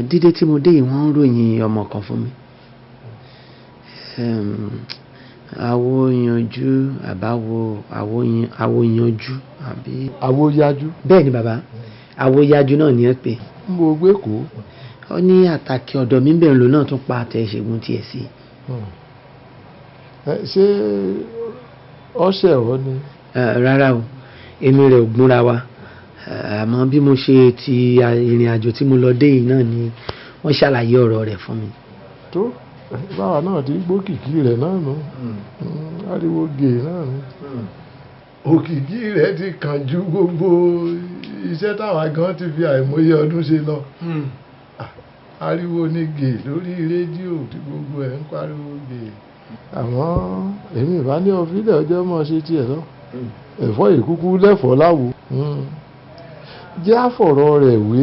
dídé tí mo dé yìí wọ́n ń ròyìn ọmọ kan fún mi àwòyanjú àwòyanjú àbí. àwòyájú. bẹ́ẹ̀ ni bàbá àwòyájú náà ni ẹ pè. ń bo gbé kó. ó ní àtàkì ọ̀dọ̀ mi bẹ̀rù lò náà tún pa àtẹ ìṣègùn tiẹ̀ sí. ṣé ọṣẹ ọ ni. rárá o èmi rẹ̀ ò gbúnra wa àmọ́ bí mo ṣe ti ìrìn àjò tí mo lọ dé yìí náà ni wọ́n ṣàlàyé ọ̀rọ̀ rẹ̀ fún mi. tó báwa náà ti gbókìkí rẹ̀ náà nù ariwo gè náà nù òkìkí rẹ̀ ti kàn ju gbogbo iṣẹ́ táwa gan ti fi àìmọye ọdún ṣe lọ ariwo ní gè lórí rédíò tí gbogbo ẹ̀ ń pariwo gè àmọ́ èmi ìbá ní ọ̀fíìlẹ̀ ọjọ́ mọ́ ṣe tiẹ̀ lọ ẹ̀fọ́ ìkúkú lẹ́fọ̀ọ́ láwo jẹ́ àfọ̀rọ̀ rẹ̀ wé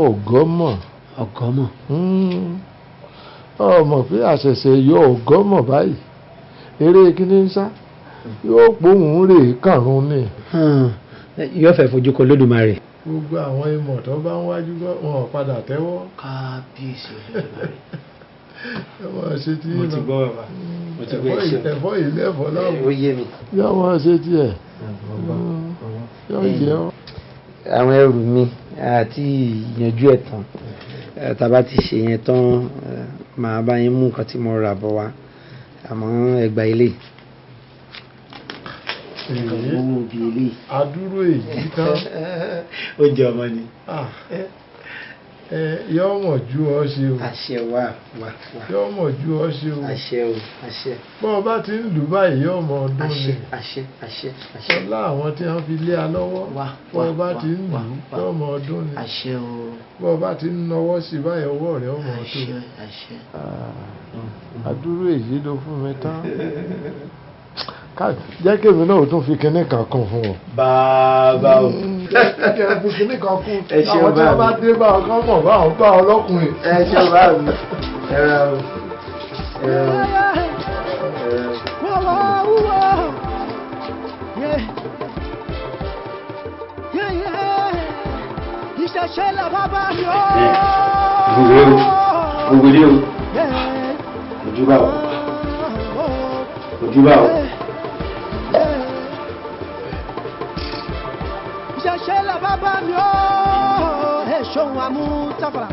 ọ̀gọ́mọ̀. ọmọ pé àṣẹ̀ṣẹ̀ yọ ọ̀gọ́mọ̀ báyìí eré kíní ń sá yóò pohùn rè kàrún ni. yóò fẹ́ fojú kọ Olódùmarè. gbogbo àwọn ìmọ̀ tó bá ń wájú wọn padà tẹ́wọ́. kábíyèsí Olódùmarè. ṣe tí mo ti gbọ́ bàbá mo ti gbọ́ ẹ̀fọ́ ilé ẹ̀fọ́ láwọn. ó yé mi. yọ wọn ṣe tiẹ̀ yọ jẹ́ ọ́. àwọn ẹrù mi àti ìyànjú ẹ̀ tán tàbá ti ṣe yẹn tán màá bá yín mú nǹkan tí mo rà bọ̀ wá àmọ́ ẹgbà ilé. owó bí ilé. adúrú èyí tán. oúnjẹ ọmọ ni. yóò mọ̀ ju ọ ṣe o. àṣẹ wà. yóò mọ̀ ju ọ ṣe o. àṣẹ o àṣẹ. bọ́ ọ bá ti ń lù báyìí yóò mọ ọdún ni. àṣẹ. ọlá àwọn tí wọ́n fi lé a lọ́wọ́ bọ́ ọ bá ti ń lù yóò mọ ọdún ni. àṣẹ o. bọ́ ọ bá ti ń nawọ́ sí báyìí ọwọ́ rẹ̀ ọmọ ọdún. àṣẹ. adúrú èyí ló fún mi tán. jẹ́ kí èmi náà tún fi kinní kan kún fún ọ. bàbá o. kí ẹ fi kinní kan kún. ẹ ṣe àwọn tí wọ́n bá dé bá ọkọ mọ̀ bá àwọn bá ọlọ́kùnrin. ẹ ṣe bá mi. ẹ ra o. ìṣẹ̀ṣẹ̀ là bàbá mi ó. ògùdí o. ojúbà o. ojúbà o. ìṣẹ̀ṣẹ̀ là bàbá mi ó. èso àmútàfàrà.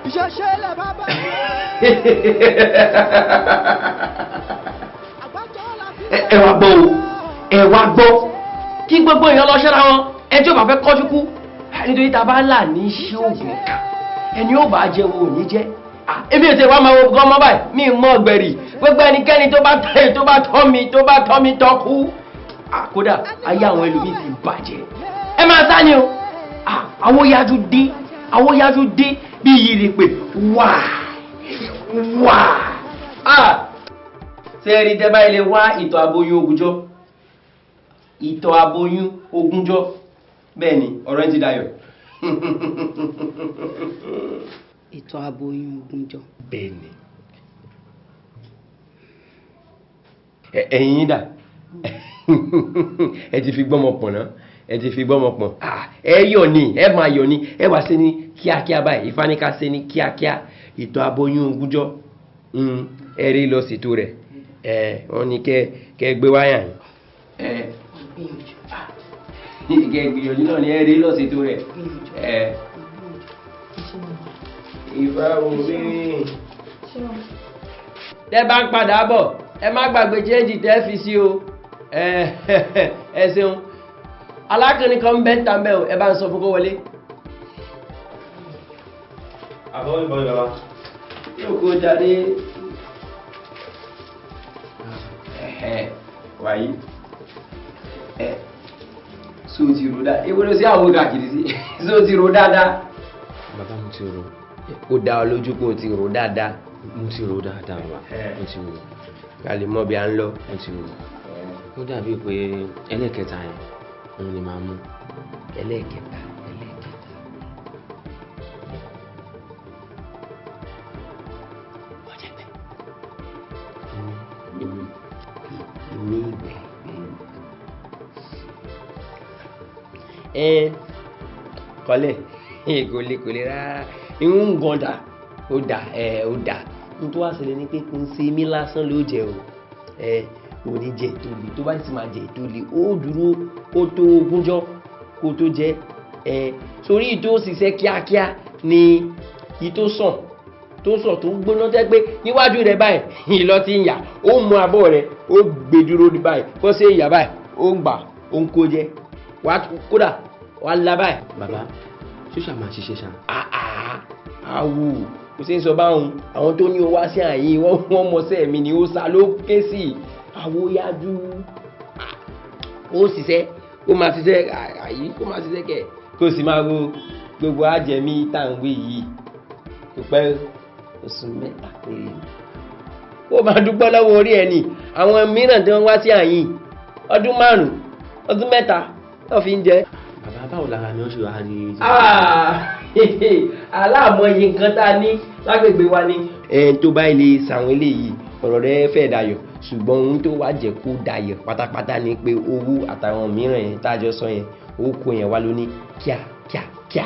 ìṣẹ̀ṣẹ̀ là bàbá mi ó. ẹ wá gbọ́ o ẹ wá gbọ́ kí gbogbo èèyàn lọ ṣẹ́ra wọn ẹjọ́ bá fẹ́ kọ́jú kú nítorí tá a bá là ní iṣẹ́ òògùn kan ẹni ó bá jẹ́ wo ò ní jẹ́ èmi ò tẹ̀ wá máa wo gan mọ́ báyìí mi mọ́ ọgbẹ̀rì gbogbo ẹnikẹ́ni tó bá tọ́ mi tọ́ kú kódà ayé àwọn ẹlòmíì ti bàjẹ́ ẹ máa sá ni o àwòyájú dé bí iyì rè pé wá sẹ́ẹ̀rì tẹ́bá ilé wá ìtọ̀ aboyún ogúnjọ́ bẹ́ẹ̀ ni ọ̀rọ̀ ẹ̀ ti dayọ̀. ìtọ̀ aboyún ogúnjọ́. bẹ́ẹ̀ ni ẹ̀yin dà ẹ ti fi gbọ́mọ pọ̀n náà ẹ yọ̀ ni ẹ máa yọ̀ ni ẹ wá sí ní kíákíá báyìí ìfáníká sí ní kíákíá ìtọ̀ aboyún ogúnjọ́ ẹ rí lọ ṣètò rẹ̀ wọ́n ní kẹ́ gbé wáyà yìí gbìyànjú náà ni ẹ rí lọ ṣètò rẹ̀ ìfà omi tẹ́ bá ń padà bọ̀ ẹ má gbàgbé change tẹ́ fi sí o ẹ ṣeun alákùnrin kan bẹ́ ń ta mẹ́ o ẹ bá ń sọ fún kó wọlé. àbọ̀ ìbọn ìbọn yóò kó jáde wàyí so ti ro dáadáa ìwé sí àwọn káàkiri sí so ti ro dáadáa. bàbá mo ti ro. ó dá ọ lójú pé o ti ro dáadáa. mo ti ro dáadáa bàbá mo ti ro. ká lè mọ bí a ń lọ. mo ti ro. ó dàbí pé ẹlẹ́kẹta yẹn òun ni màá mú. ẹlẹ́kẹta. kọ́lẹ̀ kò lè rárá irun ń gan dà ó dà nítorí wá ṣẹlẹ̀ ní pé kò ń ṣe mí lásán ló jẹ o ò ní jẹ ètò lè tó bá sì máa jẹ ètò lè ó dúró kó tó ogúnjọ́ kó tó jẹ sórí ìtò ṣiṣẹ́ kíákíá ni ìtò sàn tó ń gbóná tẹ́ pé níwájú rẹ̀ báyìí ìlọ ti ń yà ó mú abọ́ rẹ̀ ó gbé dúró ní báyìí kó ṣe ìyà báyìí ó ń gbà ó ń kó jẹ kódà wà á la báyìí. bàbá ṣóṣà máa ṣiṣẹ́ ṣá. àwù kò sí ń sọ báwọn àwọn tó ní o wá sí àyín wọ́n mọ̀ọ́sẹ̀ mi ni ó sá ló ké sí àwòyájú ó ṣiṣẹ́ ó máa ṣiṣẹ́ àyí ó máa ṣiṣẹ́ kẹ̀ kó sì máa wo gbogbo àjẹmí tàǹwé yìí kò pẹ́ oṣù mẹ́ta péré ó máa dúpẹ́ lọ́wọ́ orí ẹni àwọn mìíràn tí wọ́n wá sí àyín ọdún 5 ọdún 3 náà fi ń jẹ. bàbá báwo lára ni ó ṣe wá rí. aláàmọye nǹkan tá a ní lágbègbè wa ni. tó bá ilé sàwọn eléyìí ọ̀rọ̀ rẹ fẹ́ dayọ̀ ṣùgbọ́n ohun tó wá jẹ́ kó dayọ̀ pátápátá ni pé owó àtàwọn mìíràn yẹn tá a jọ sọ yẹn owó kó yẹn wá lóní kíákíá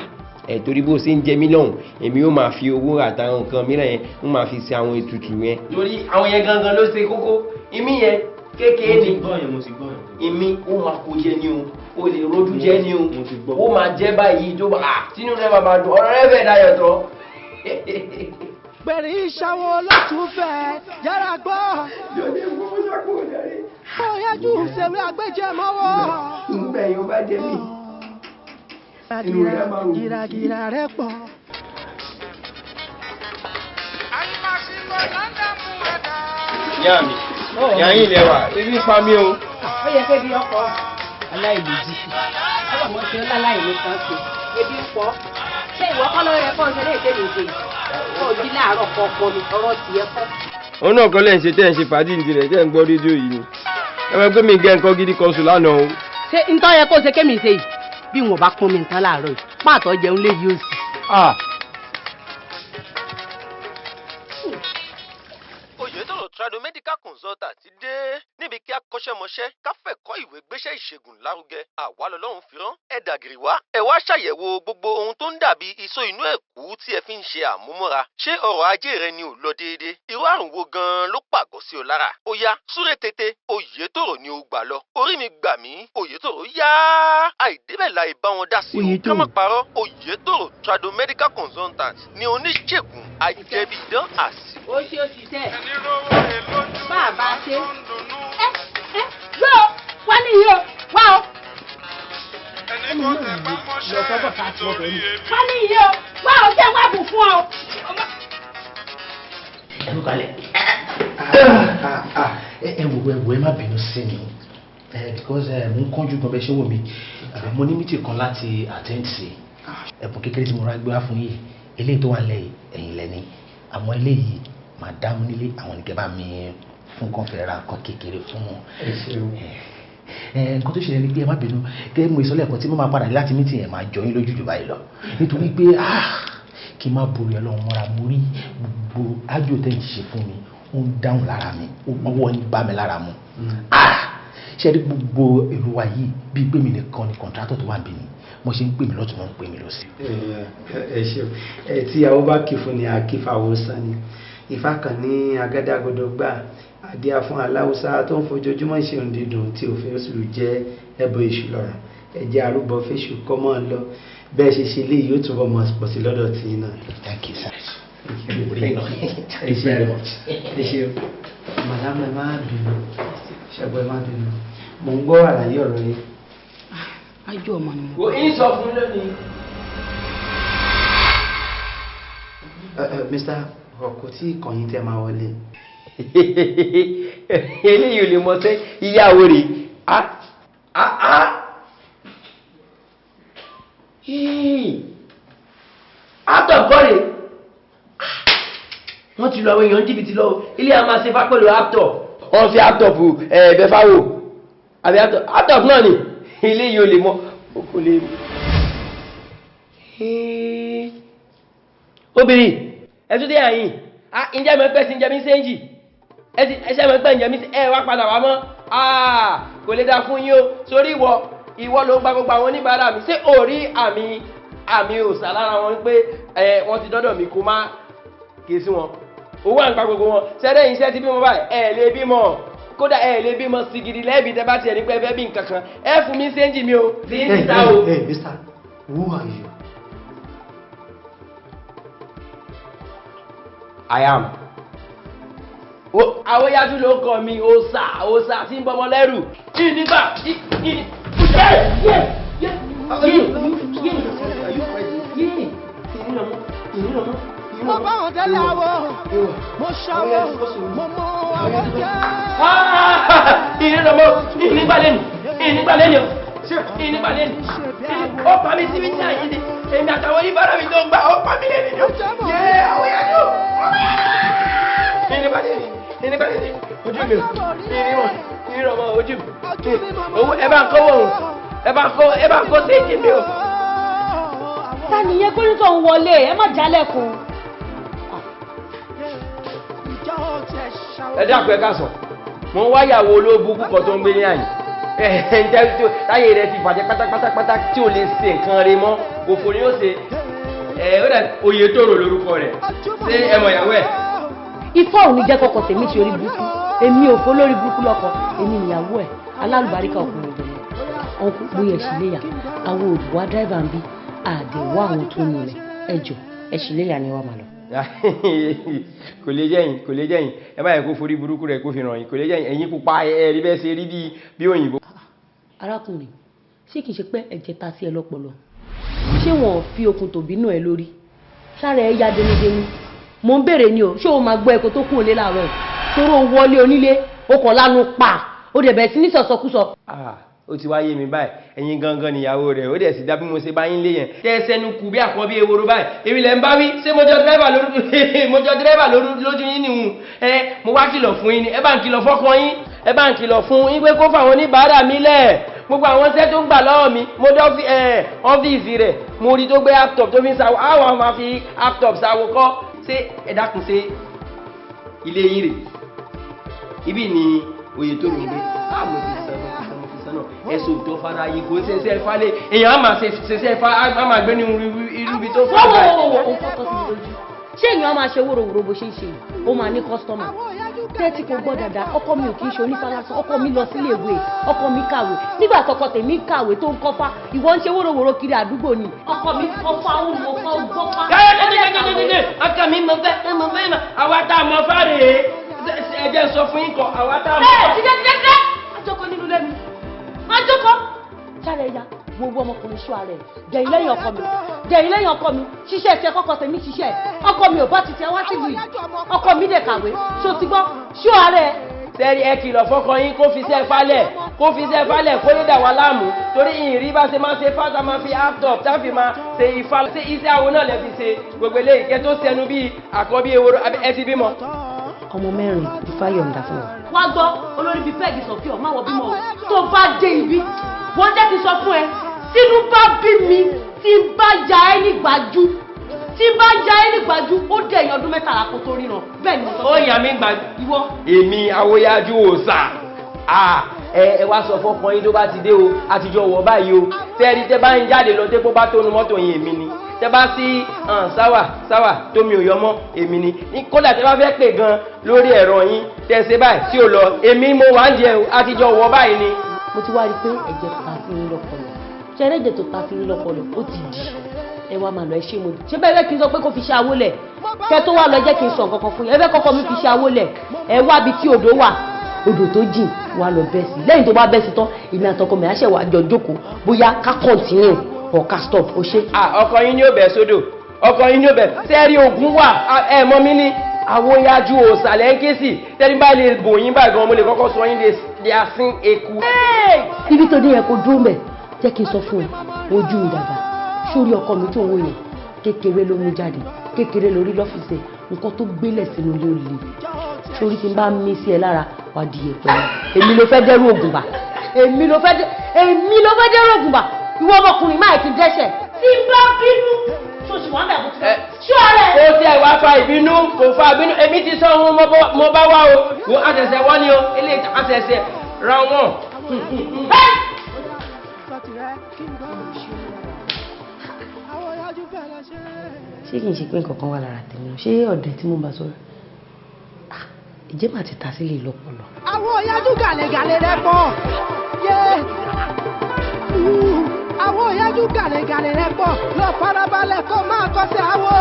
torí bó ṣe ń jẹ mí lọ́hùn èmi ó máa fi owó àtàwọn nǹkan mìíràn yẹn ń máa fi ṣe àwọn ètùtù yẹn. torí àwọn yẹn gangan ló ṣe kókó ìmí yẹn kékeré ni ìmí ó máa kó jẹ ní o lè rojú jẹ ní o ó máa jẹ báyìí tó bá tínú rẹ bàbá dùn ọ̀rọ̀ rẹ fẹ́ dayọ̀ tọ́. Gbèrè ìṣàwọ̀ lọ́túnfẹ́ yára gbọ́. Ọ̀yájú ṣèwé àgbéjẹ mọ́wọ́. Ìgbà yóò bá jẹ mí. Gìràgìrà rẹ̀ pọ̀. Ìyá mi, ìyá yín ilẹ̀ wà, ebi pa mí o. Ó yẹ kébi ọkọ̀ aláìlójì. Ọlọ́mọ tí ó láláìlé kan ṣe. Ebi ń pọ̀. Ṣé ìwọ kọ́ ló yẹ kó ń ṣe lè tẹ̀lé ìṣe yìí? Kó o jí láàárọ̀ kọ́ ọkọ mi, ọ̀rọ̀ tiẹ̀ kọ́. Òun náà kọ́ lẹ́yìn ṣe tẹ́ ẹ̀ ń ṣe fàájì ní tirẹ̀ tẹ́ ẹ̀ ń gbọ́ rédíò yìí ni. Ẹ máa gbé mi gẹ́ nǹkan gidi kan sùn lánàá o. Ṣé ntọ́ yẹ kó ṣe kémi ṣe yìí? Bí wọn bá pọn mi nǹkan láàárọ̀ yìí, pàtó jẹun lé yìí ó sì. Oyètòrò Tradomedical Consultant ti dé níbi kí akọ́ṣẹ́mọṣẹ́ káfẹ́kọ́ ìwé gbéṣẹ́ ìṣègùn lárugẹ àwa lọ́lọ́run fi rán ẹ̀dà gìrì wá ẹ wá ṣàyẹ̀wò gbogbo ohun tó ń dàbí iṣó inú ẹ̀kú tí ẹ fi ń ṣe àmúmọ́ra ṣé ọrọ̀ ajé rẹ ni ò lọ déédéé irú àrùn wo gan-an ló pàgọ́ sí ọ lára ó yá súré tètè Oyètòrò ni ó gbà lọ orí mi gbà mí Oyètòrò yá àìdébẹ̀ la ìbá wọn dá sí i ká má parọ́ Oyètòrò Tradomedical Consultant ni oníṣègùn ajẹ́bí idán àsì. Ó ṣe òṣìṣẹ́ bá a bá ṣe yóò wá níyì o wá o. Ẹni tó tẹ bá mọ́ṣẹ́ lórí ebi. Wá níyì o wá o jẹ́ wá bù fún ọ. Ẹ ló kalẹ̀. Ẹ wò ẹ má bínú sí mi because mo ń kánjú gan bẹ́ẹ̀ ṣé wò mí mo ní mítì kan láti attend sí ẹ̀bùn kékeré tí mo rà gbé wá fún yìí eléyìí tó wà lẹ́yìn ẹ̀yìn lẹ́ni àmọ́ eléyìí màdámù nílé àwọn nìkẹ́ bá mi fún kan fẹ́ ra nǹkan kékeré fún wọn. Nǹkan tó ṣẹlẹ̀ ni pé ẹ má bínú gẹ́gẹ́ mo ìsọ̀lẹ̀ ẹ̀kọ́ tí mo máa padà láti mítì yẹn máa jọ yín lójú jù báyìí lọ nítorí pé kí n má borí ọlọ́run mọ́ra mo rí gbogbo ájò tẹ̀ ń ṣe fún mi ó ń dáhùn lára mi ọwọ́ ń bá mi lára mu ṣe rí gbogbo èrò wa yìí bíi pé mi nìkan ni kọ̀ǹtrátọ̀ tó wà bí mi mo ṣe ń pè mí lọ́tún mo ń pè mí lọ́sí. ẹ ṣeun tí àwọn bá kì fún ni àkífàwọ sàn ni Ifá kan ní agádágodo gbà àdíá fún aláwùsá tó ń fojoojúmọ́ ṣe ń dídùn tí òfin oṣù jẹ́ ẹbọ èṣù lọ́rọ̀ ẹ̀jẹ̀ arúgbó fèṣù kọ́ mọ́ ọ lọ bẹ́ẹ̀ ṣe ṣe léyìí yóò túbọ̀ mọ́ pọ̀ sí lọ́dọ̀ tí náà. Thank you, sir. Thank you very much. Ẹ ṣeun màdámù ẹ má bínú ṣẹ́gun ẹ má bínú mò ń gbọ́ àlàyé ọ̀rọ̀ yìí. Ájú ọmọ ni mo. Kò í sọ fún lónìí. Mr. ọkọ tí ìkànnì tẹ máa wọlé. Eléyìí ò lè mọ sẹ́ ìyàwó rẹ̀ àtọ̀kọ́rẹ̀ wọ́n ti lọ àwọn èèyàn jìbìtì lọ ilé a máa ṣe fá pẹ̀lú àtọ̀ wọ́n fi àtọ̀pù ẹ̀ẹ̀bẹ̀fáwò àbí àtọ̀pù náà ni ilé yìí ò lè mọ́ kò lè mú. Obìnrin ẹ̀tún dé àyìn ǹjẹ́ mọ̀ pẹ́ sí ǹjẹ́ mi séńjì ẹ̀ṣẹ́ mọ̀ pẹ́ ǹjẹ́ mi ẹ̀ wá padà wá mọ́ kò lè dá fún yín o sórí ìwọ ló gba gbogbo àwọn oníbàárà mi ṣé ò rí àmì òòsà lára wọn pé wọ́n ti dọ́dọ̀ mi kó má ké sí wọn owó àǹgbá gbogbo wọn ṣẹ́rẹ́ iṣẹ́ ti bímọ báyìí ẹ̀ lè bímọ kódà ẹ̀ lè bímọ sí gidi lẹ́ẹ̀bí tẹ́ bá tiẹ̀ ní pé ẹ fẹ́ bí nǹkan kan ẹ fún mi séńjì mi o sí ní ta o. Mr. Who are you? I am. Àwòyájú ló kọ mi òòsà tí ń bọmọ lẹ́rù nígbà mo bá wọn délé àwọ mo ṣàwọ mo mọ àwọn jẹ. ìnígbàlẹ́ni ó pa mí síbi ní àyíndé èmi àtàwọn oníbàárà mi tó ń gbà ó pa mí lẹ́ni ni ó yẹ àwòyájú ìnígbàlẹ́ni ojú mi ìrìnàmọ́ ojú mi owó ẹ bá ń kọ́wọ́ òun ẹ bá ń kó sí èjì mi o. Ta nìyẹn kó ní tó ń wọlé ẹ má jálẹ̀kùn. Ẹ dákun ẹ ká sọ mo ń wáyàwó olóògùn púpọ̀ tó ń gbé ní àyè táyé rẹ ti bàjẹ́ pátápátá tí ò lè ṣe nǹkan rẹ mọ́ òfò ni ó ṣe ó dà Oyètòrò lórúkọ rẹ̀ ṣé ẹ mọ̀ ìyàwó ẹ̀. Ifá ò ní jẹ́ kọ́kọ́ tèmi ti orí burúkú èmi ò fọ́ lórí burúkú lọ́kọ èmi nìyàwó ẹ̀ alálùbáríkà ọkùnrin ìdùnnú ọkùnrin bóyá ẹ̀ṣìléyà àwọn òdùwà dráìvà ń bí àdéhùn àwọn tó nílẹ̀ ẹjọ́ ẹ̀ṣìléyà ni wàá máa lọ. kò lè jẹ́yìn ẹ báyìí kó forí burúkú rẹ̀ kó fi ràn yín kò lè jẹ́yìn ẹ̀yin pupa ẹ̀rí bẹ́ẹ̀ ṣe rí bí òyìnbó. arákùnrin ṣé kìí ṣe pé ẹ̀jẹ̀ ta sí ẹ lọ́pọlọ ṣé wọn ò fi okùn tòbí náà ẹ lórí sára ẹ ya denideni mo ń béèrè ni o ṣé o máa gbọ́ ẹ̀kọ́ tó kún òlé láàárọ̀ tóró wọlé onílé o kàn lánú pa ó dẹ̀ bẹ̀rẹ̀ sí ní sọ̀sọkúsọ. ó ti wáyé mi báyìí ẹ̀yin gangan níyàwó rẹ̀ ó dẹ̀ sì dá bí mo ṣe bá yín lé yẹn tẹ́ ẹ sẹ́nu kù bí àkọ́bí ewúro báyìí èmi lẹ̀ ń bá wí ṣé mo jọ dírẹ́bà lójú yín nìhun mo wá kìlọ̀ fún yín ni ẹ bá ń kìlọ̀ fọ́kọ yín ẹ bá ń kìlọ̀ fún yín pé kó fáwọn oníbàárà mi lẹ̀ gbogbo àwọn iṣẹ́ tó ń gbà lọ́wọ́ mi mo dọ́ ọ́fíìsì rẹ̀ mo rí tó gbé laptop tó fi ń sáwọ́ àwọn máa fi laptop sáwọ́ kọ́ ṣé ẹ dákun ṣe ilé yín rè ibi ni oyè tó rìn gbé mo ti sẹ́nu ẹ̀sùn tó fara yìí kò ṣe ṣe falẹ̀ èèyàn á máa ṣe ṣe fa á máa gbé ní irú ibi tó fara báyìí. ó fọ́tọ́ sí mi lójú ṣé èèyàn á máa ṣe wóróworó bó ṣe ń ṣe ó máa ní kọ́sítọ́mà tẹ́tí kò gbọ́ dáadáa ọkọ mi ò kì í ṣe onífàlásán ọkọ mi lọ sílé ìwé ọkọ mi kàwé nígbà tọkọ tèmi kàwé tó ń kọ́fà ìwọ ń ṣe wóróworó kiri àdúgbò ni ọkọ mi kọ́fà ó mọ fà ó gbọ́fà. ọkọ mi mọ fẹ́ àwa tá a mọ fáre ẹ jẹ́ sọ fún yín kọ àwa tá a mọ. ẹ tíkẹ́tíkẹ́ àjọkọ nínú lẹ́nu àjọkọ sáré ya gbogbo ọmọkùnrin ṣọ́ ara ẹ̀ dẹ̀yìn lẹ́yìn ọkọ mi ṣiṣẹ́ ẹ̀ṣẹ̀ kọ́kọ́ tèmi ṣiṣẹ́ ọkọ mi ò bá ti tẹ wá sílùú yìí ọkọ mi dẹ̀ kàwé ṣó ti gbọ́ ṣọ́ ara ẹ̀. sẹ́rí ẹ kìlọ̀ fọ́kọ yín kó fi iṣẹ́ falẹ̀ kó lè dà wá láàmú torí ìrì bá ṣe máa ṣe fáta máa fi laptop táfi máa ṣe iṣẹ́ àwọn náà lè fi ṣe gbogbo eléyìí kẹ́ tó sẹnu bíi àkọ́bí ewúro ẹ ti bímọ. ọmọ mẹ́rin Ifá yọ̀ǹda fún wa. wá gbọ́ olórí bíi pẹ́ẹ́gì sọ̀fíọ̀ máa wọ bímọ tó bá dé ibi wọ́n jẹ́ kí n sọ fún ẹ tínú bá bí mi tí bá ja ẹ́ nígbàjú ó dé èèyàn ọdún 13 kó tó ríran bẹ́ẹ̀ ni mo sọ. ó yà mí gbàjú. ìwọ. èmi àwòyájú òòsà ẹ wá sọ fọkàn yín tó bá ti dé o àtijọ́ wọ̀ báyìí o tẹ́ẹ̀rí tẹ́ bá ń jáde lọ tẹ́pọ̀ bá tónu mọ́tò yín èmi ni tẹ́ bá sí sáwà tómi ò yọ mọ́ èmi ni kódà tẹ́ bá fẹ́ pè gan lórí ẹ̀rọ yín tẹ́ ṣe báyìí tí ò lọ èmi mo wà ń jẹ o àtijọ́ wọ̀ báyìí ni. mo ti wá rí i pé ẹ̀jẹ̀ tó ta sí yín lọ́pọlọ ṣẹ́rẹ́ ẹ̀jẹ̀ tó ta sí yín lọ́pọlọ ó ti dì ẹ wá máa lọ ẹ ṣé mo dì ṣé bẹ́ẹ̀ bẹ́ẹ̀ kí n sọ pé kó fi ṣe awólẹ̀ kẹ́ tó wá lọ jẹ́ kí n sọ nǹkan kan fún yín ẹ bẹ́ẹ̀ kọ́kọ́ mi fi ṣe awólẹ̀ ẹ wá bi tí odò wà odò tó jìn wà lọ bẹ́ sí lẹ́yìn tó bá bẹ́ sí tán èmi àtọkọ mi àṣẹ wà jọ jókòó bóyá ká continue or ká stop ó ṣe. ọkọ yín ni ó bẹ̀ sódò ọkọ yín ni ó bẹ̀ sẹ́ẹ̀rí ogun wà ẹ mọ́ mi ní àwòyájú òsàlẹ̀ ń ké sí tẹ́lí bá lè bò yín báyìí gan mo lè kọ́kọ́ sọ yín di asín eku. ibi tó dé yẹn kó dúró mẹ́ jẹ́ kí n sọ fún ẹ ojú mi dàgbà sórí ọkọ mi tó ń wò yẹn kékeré ló mú jáde kékeré lórí lọ́fíìsì nǹkan tó gbélẹ̀ sínú ilé olè sórí tí n bá mí sí ẹ lára wà di ẹ̀pẹ́ èmi ló fẹ́ dẹ́rù ògùn bà èmi ló fẹ́ dẹ́rù ògùn bà ìwọ ọmọkùnrin máa ti dẹ́ṣẹ̀ tí n bá bínú ṣoṣù wọn bẹ̀ bùtù ṣó rẹ̀. ó ti ẹ̀ wá fa ìbínú kò fa ìbínú èmi ti sọ ohun mo bá wá o wo àṣẹ̀ṣẹ̀ wọ́n ni o ilé àṣẹ̀ṣẹ̀ ra wọn. ṣé kì í ṣe pé nǹkan kan wà lára tèmi ṣé ọ̀dẹ̀ tí mo bá sọ̀rọ̀ ìjẹ́ màá ti ta sílé lọ́pọ̀lọ́. àwọn ìyájú gàlẹ́gàlẹ́ rẹ pọ̀ yé àwọn ìyájú gàlẹ́gàlẹ́ rẹ pọ̀ lọ farabalẹ̀ kó máa kọsẹ̀ àwọ̀.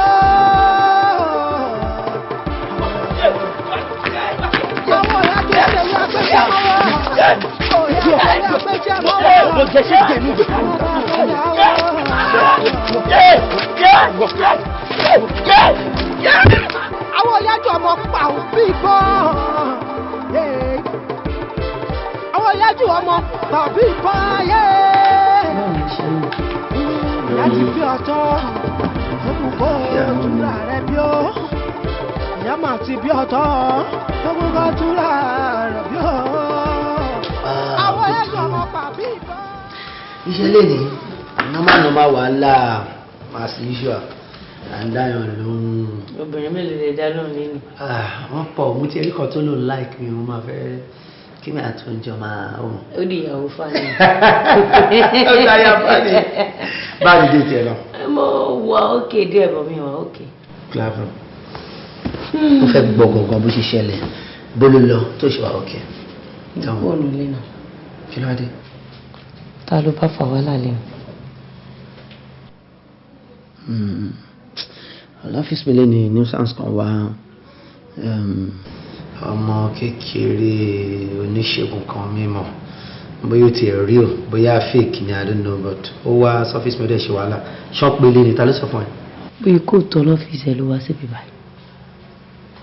àwọn ìyájú ẹ̀yìn apẹ̀jẹ̀ mọ́wọ́ ẹ̀yìn apẹ̀jẹ̀ mọ́wọ́. mo jẹ́ ṣé jẹ́ inú ìgbà. àwọn ìyájú ọmọ pa òbí gbọ́n. àwọn ìyájú ọmọ pa òbí gbọ́n ayé. ìyá ti bí ọtọ́ gbogbo ojúra rẹ bí ó. ìyá mà ti bí ọtọ́ gbogbo ojúra rẹ bí ó. àwọn ìyájú ọmọ pa òbí gbọ́n. iṣẹ́ lè ní normal wàhálà as usual àndáyàn lóhun. obìnrin mélòó lè dá lóhùn nínú. wọ́n pọ̀ mo ti rí kan tó lò like mi mo máa fẹ́ kí mi àti oúnjẹ máa hùn. ó di ìyàwó fani. ó dáyà fani. báyìí dé tiẹ̀ lọ. mo wà ókè díẹ̀ bọ̀ mi wà ókè. clavin mo fẹ́ gbọ́ gangan bó ṣe ṣẹlẹ̀ bó ló lọ tó ṣe wà ókè. fóònù lé náà. kí ló dé. ta ló bá fà wá lálẹ́ o. L'ọ́fíìsì mi lè ní nuisance kan wá ọmọ kékeré oníṣègùn kan mímọ́ bóyá ó ti ẹ̀ real bóyá fake ni I don't know but ó wá sọ́fíìsì mi ó dẹ̀ ṣe wàhálà ṣọ́ọ̀pù ilé ni ta ló sọ fún ẹ. bóyá kò tọ́ lọ́fíìsì ẹ ló wá síbi báyìí.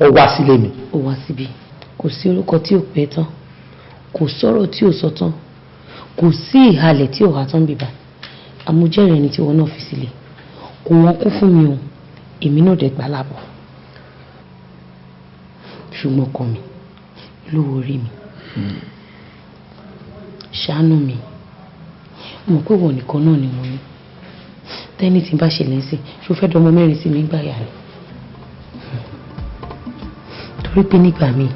ó wá sílé mi. ó wá síbi kò sí orúkọ tí ò pẹ́ tán kò sọ̀rọ̀ tí ò sọ tán kò sí ìhalẹ̀ tí ò há tán bíbá àmújẹ́rìí ẹni tí wọn náà fi sílẹ̀ kò wọ́n kún fún mi o èmi náà dẹ̀ gbà lábọ̀ ṣùgbọ́n ọkọ mi lówó orí mi ṣàánú mi mọ̀ pé wọ́n nìkan náà ni mo ní tẹ́ni tí n bá ṣẹlẹ̀ sí ṣó fẹ́ dọmọ mẹ́rin sí mi gbà yàrá torí pé nígbà míì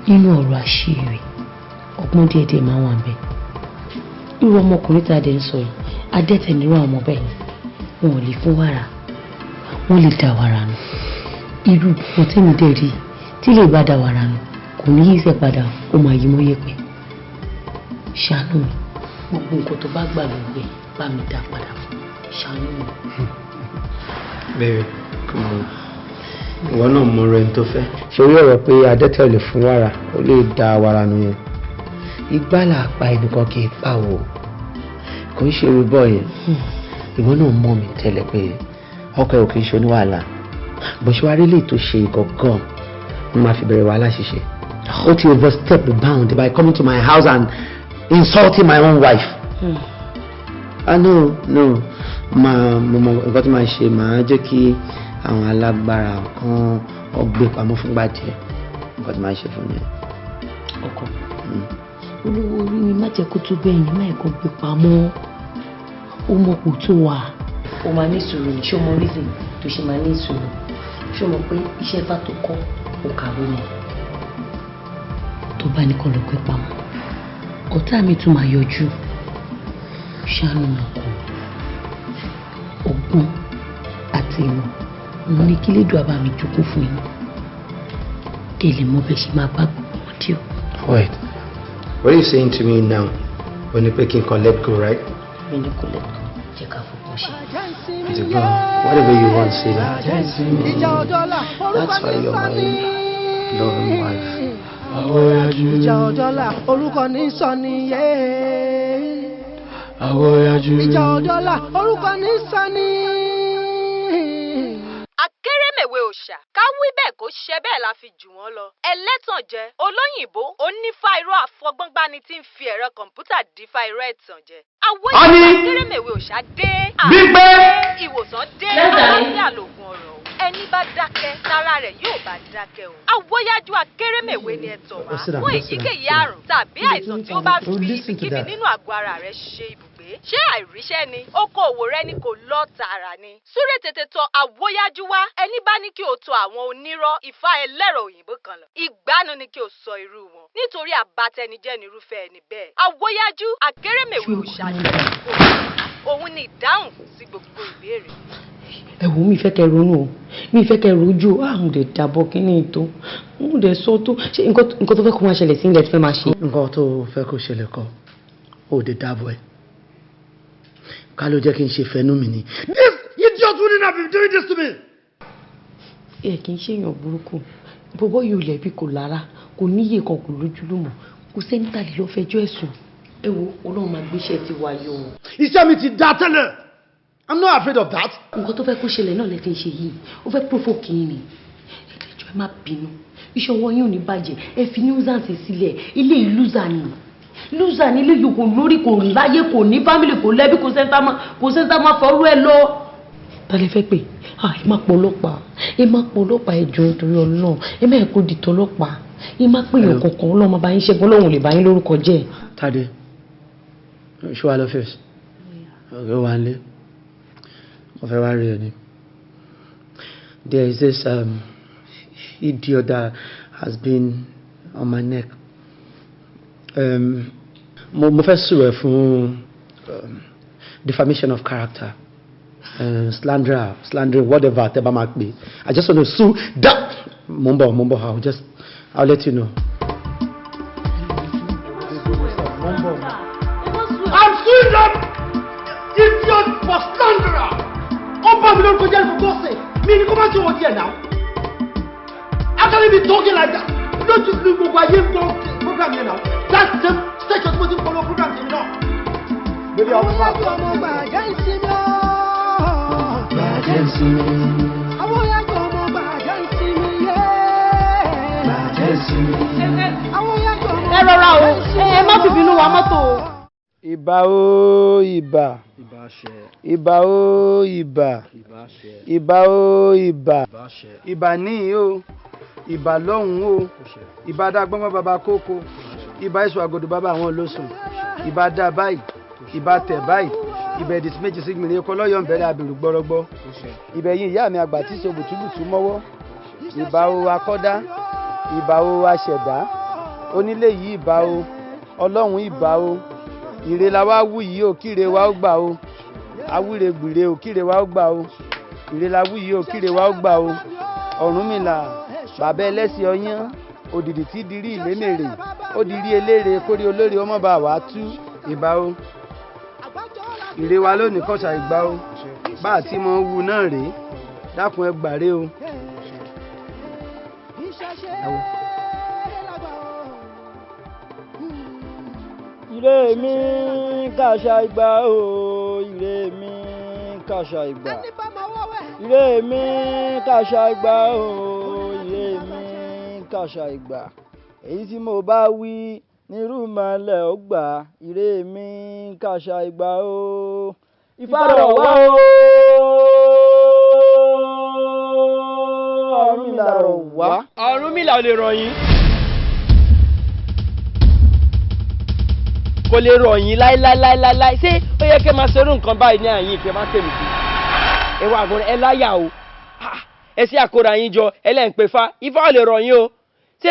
nínú ọ̀rọ̀ àṣírí ọgbọ́n díẹ̀díẹ̀ máa wà bẹ́ẹ̀ irú ọmọkùnrin tá a dẹ̀ ń sọ yìí adẹ́tẹ̀ nírú àwọn ọmọ bẹ́ẹ̀ ni wọn ò lè fún wàrà wọn lè dà wàrà nù irú wọn tẹ́mi dẹ̀ rí tí lè bá dà wàrà nù kò ní yí ìfẹ́ padà ó máa yí mọ́ yẹpẹ̀ ṣàánú mi gbogbo nǹkan tó bá gbà lóògbé bá mi dá padà ṣàánú mi. bẹ́ẹ̀ come on ìwọ náà mọ ọ̀rọ̀ ẹni tó fẹ́. ṣòrí ọ̀rọ̀ pé adẹ́tẹ̀ lè fún wàrà ó lè da wàrà nù yẹn igbá là pa ẹnìkan kì í pa o kò ń ṣe irú bọ́ yẹn ìwọ náà mọ̀ mí tẹ́lẹ̀ pé ọkọ ẹ̀ ò kì í ṣe oníwàhálà bó ṣe wá rí lè tó ṣe gangan ni màá fi bẹ̀rẹ̀ wàhálà ṣiṣẹ́ ó ti overstep the bound by coming to my house and insulting my own wife. No mo mọ nǹkan tí màá ṣe màá jẹ́ kí àwọn alágbára kan ọgbẹ́ pamọ́ fúngbà díẹ̀ nǹkan tí màá ṣe fún mi. ọkọ olówó orí mi má jẹ́ kó tó bẹ́ẹ̀ yẹn má ẹ̀kọ́ gbé pamọ́ ó mọ̀ kó tó wà. ó máa ní ìṣòro ní ṣé o mọ reason tó ṣe máa ní ìṣòro ṣé o mọ̀ pé iṣẹ́ bá tó kọ́ ó kàwé ni tó bá ní kọ́ lọ gbé pamọ́ ọ̀tá mi tún máa yọjú ṣàánú mi kù ọgbọ́n àti ìmọ̀ mo ní kí lédùn àbá mi jókòó fún yín kí ẹ lè mọ bẹ́ẹ̀ ṣe máa bá gbogbo wọn dí o. Wait, what are you saying to me now when you picking can let go, right? mi ní kò lè jẹ́ ká fọwọ́ ṣe. The girl, whatever you want, say that. That's why you're my loving wife. ìjà ọ̀dọ́là orúkọ ní sọ nìyé. ìjà ọ̀dọ́là orúkọ ní sọ ní. akérèmẹ̀wé òòṣà ká wí bẹ́ẹ̀ kó ṣe bẹ́ẹ̀ la fi jù wọ́n lọ. ẹlẹ́tànjẹ olóyìnbó onífá irọ́ àfọgbọ́ngbani tí ń fi ẹ̀rọ kọ̀ǹpútà dífá irọ́ ẹ̀tànjẹ. àwọn ìwé akérèmẹ̀wé òòṣà dé. Bímpé. ìwòsàn dé. àlàáfíà lògùn ọ̀rọ̀ ẹni bá dákẹ́ lára rẹ̀ yóò bá dákẹ́ o. àwòyájú akérèmẹ̀wé ni ẹ tọ̀ wá fún èyíkéyìí àrùn tàbí àìsàn tí ó bá fi ibikíbi nínú àgọ́ ara rẹ̀ ṣe ibùgbé. ṣé àìríṣẹ́ ni okòòwò rẹ ni kò lọ tààrà ni. súré tètè tọ̀ àwòyájú wá ẹni bá ní kí o tọ̀ àwọn onírọ́ ifá ẹlẹ́rọ òyìnbó kan lọ. ìgbánu ni kí o sọ irú wọn nítorí àbátẹnijẹ́ ni irúfẹ́ ẹni bẹ́ẹ̀. àwòyájú akérèmẹ̀wé òṣàjẹ́ òun ni ìdáhùn sí gbogbo ìbéèrè. ẹ wo mi fẹ́ kẹ́ ronú o mi fẹ́ kẹ́ rojú àwọn ọdẹ dàbọ̀ kínní tó àwọn ọdẹ sọ tó ṣe nǹkan tó fẹ́ kó máa ṣẹlẹ̀ sí ilẹ̀ tó fẹ́ máa ṣe. nǹkan tó fẹ́ kó ṣẹlẹ̀ kọ́ ó dé dábọ̀ ẹ̀ ká ló jẹ́ kí n ṣe fẹ́nu mi ni. This idiot wouldn't have been doing this to me. ẹ kì í ṣèyàn burúkú bọ́bọ́ yóò lẹ́bi kò lára kò níyè kan kò lójúlùmọ̀ kò sẹ́ni tàlẹ́ lọ́ fẹjọ́ ẹ̀sùn ẹ wo ọlọ́run máa gbéṣẹ́ ti wáyé o. iṣẹ́ mi ti dá tẹ́lẹ̀. I'm not afraid of that. nǹkan tó fẹ́ kó ṣẹlẹ̀ náà lẹ́tí ń ṣe yìí ó fẹ́ provoke yín ni ẹ̀ẹ́dẹ̀jọ́ ẹ má bínú iṣẹ́ ọwọ́ yín ò ní bàjẹ́ ẹ fi nuisance sílẹ̀ ilé ìlúzà ni lúzà ní ilé yìí kò lórí kò láyé kò ní family kò lẹ́bí kò sẹ́ńtà máa fọ́rú ẹ lọ. tálẹ̀ fẹ́ pé ẹ má pọ̀ ọlọ́pàá ẹjọ́ nítorí ọlọ́run ẹ má kó di tọlọ́pàá ẹ má pè yàn kankan ọlọ́run máa bá yín ṣẹ́gun ọlọ́run lè bá yín lórúkọ jẹ́. Tade ṣé wàá lọ fẹ́ẹ̀sì ọ̀gá wa ń lé of a really. There is this idiot that has been on my neck. Mo fẹ́ sùn ẹ̀ fún defamation of character, slandering, whatever tẹ́ bá máa pè. I just want to sue that. Mo ń bọ̀, I'll let you know. I'm suing them idiot for slanderer. Ó bá mi lórúkọ jẹ́ for God sake. mi ni kó má ṣe wọ́n díẹ̀ náà. How can you be talking like that? Lójú ní gbogbo ayé ń gbọ́ program yẹn náà. That's the station tí mo ti ń follow program yẹn náà. Bébí ọmọ bá bọ̀. ọmọ gbàjẹ́ ìsinmi ọ́. Gbàjẹ́ ìsinmi. Àwọn yàgò ọmọ gbàjẹ́ ìsinmi yé. Gbàjẹ́ ìsinmi. Àwọn yàgò ọmọ ẹ rọra o ẹ má fi bínú wa mọ́tò o. Ìbà o ìbà. Ìbà o ìbà. Ìbà o ìbà. Ìbà níyì o. Ìbà lọ́hùn o. Ìbà dá gbọ́ngbọ́n bàbá kókó. Ìbà èso àgọ́dọ̀ bàbá àwọn olóṣùn. Ìbà dá báyìí. Ìbà tẹ̀ báyìí. Ìbà ẹ̀dì sí méjì sí gbìnrín ẹ̀kọ́ lọ́yọ̀ ń bẹ̀rẹ̀ abèrè gbọ́rọ́gbọ́. Ìbà ẹ̀yìn ìyá mi àgbà tí so bùtúbùtú mọ́wọ́. Ìbà o akọ́dá. Ìbà o aṣẹ̀dá. Onílé yìí ìbà o. Ọlọ́run ìbà o. Ìre la wá wú yìí o kíre wa ó gbà o. Awúre gbìre o kíre wa ó gbà o. Ìre la wú yìí o kíre wa ó gbà o. Ọ̀rúnmìlà bàbá ẹlẹ́sìn ọyán òdìdì tí dirí ìlémèrè ó dirí eléré kórí olórí ọmọ bá wàá tú ìbà o. Ìre wa lónìí kọ́sà ìgbà o. Bá àti mọ wú náà rèé dákun ẹ gbàre o. Ìre mi kàṣà ìgbà o, ìre mi kàṣà ìgbà. Ìre mi kàṣà ìgbà o, ìre mi kàṣà ìgbà. Èyí tí mo bá wí nírú mọ́lẹ̀ ó gbà. Ìre mi kàṣà ìgbà o. Ìfàrọ̀ wá o. Ọ̀rúnmìlà rọ̀ wá. Ọ̀rúnmìlà ò lè rọ̀ yín. Kò lè rọ̀ yín láíláíláíláí. Ṣé ó yẹ kí ẹ máa ṣerú nǹkan báyìí ní àyín ìfẹ́ máa tèmi sí? Ẹ wá àgbọ̀n ẹ láyà o. Ẹ sí àkórà yín jọ ẹlẹ́ǹpẹ́ fa. Ifá ò lè rọ̀ yín o. Ṣé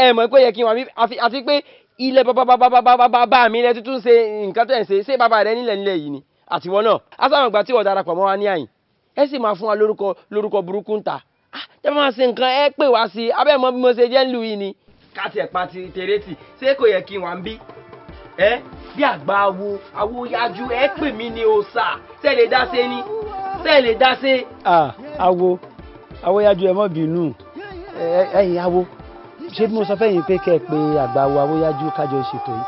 ẹ mọ̀ pé yẹ kí n wà mí àti pé ilẹ̀ bàbá mi lẹ tuntun ṣe nǹkan tẹ̀ ń ṣe. Ṣé bàbá rẹ nílẹ̀ yìí ni? Àtiwọ́ náà. Asáwọn ìgbà tí wọ́n darapọ̀ mọ́ wa ní àyìn. Ẹ sì máa fún wa lórúkọ burúkú ń ta. Tẹ́ bá máa ṣe nǹkan ẹ pè wá sí i. Abẹ́ mọ bí mo ṣe jẹ́ ń lù yìí ni. Káàtì ẹ̀ pa ti tèrètì. Ṣé kò yẹ kí n wà ń bí? Bí àgbà awo yájú ẹ pè mí ní òòṣà ṣe lè dá ṣe ni ṣe lè dá ṣe. Awo yájú ẹ mọ́ bínú ẹ̀yin awo ṣé bí mo sọ fẹ́yìn pé kẹ́ ẹ pé àgbà awo yájú kájọ ṣètò yìí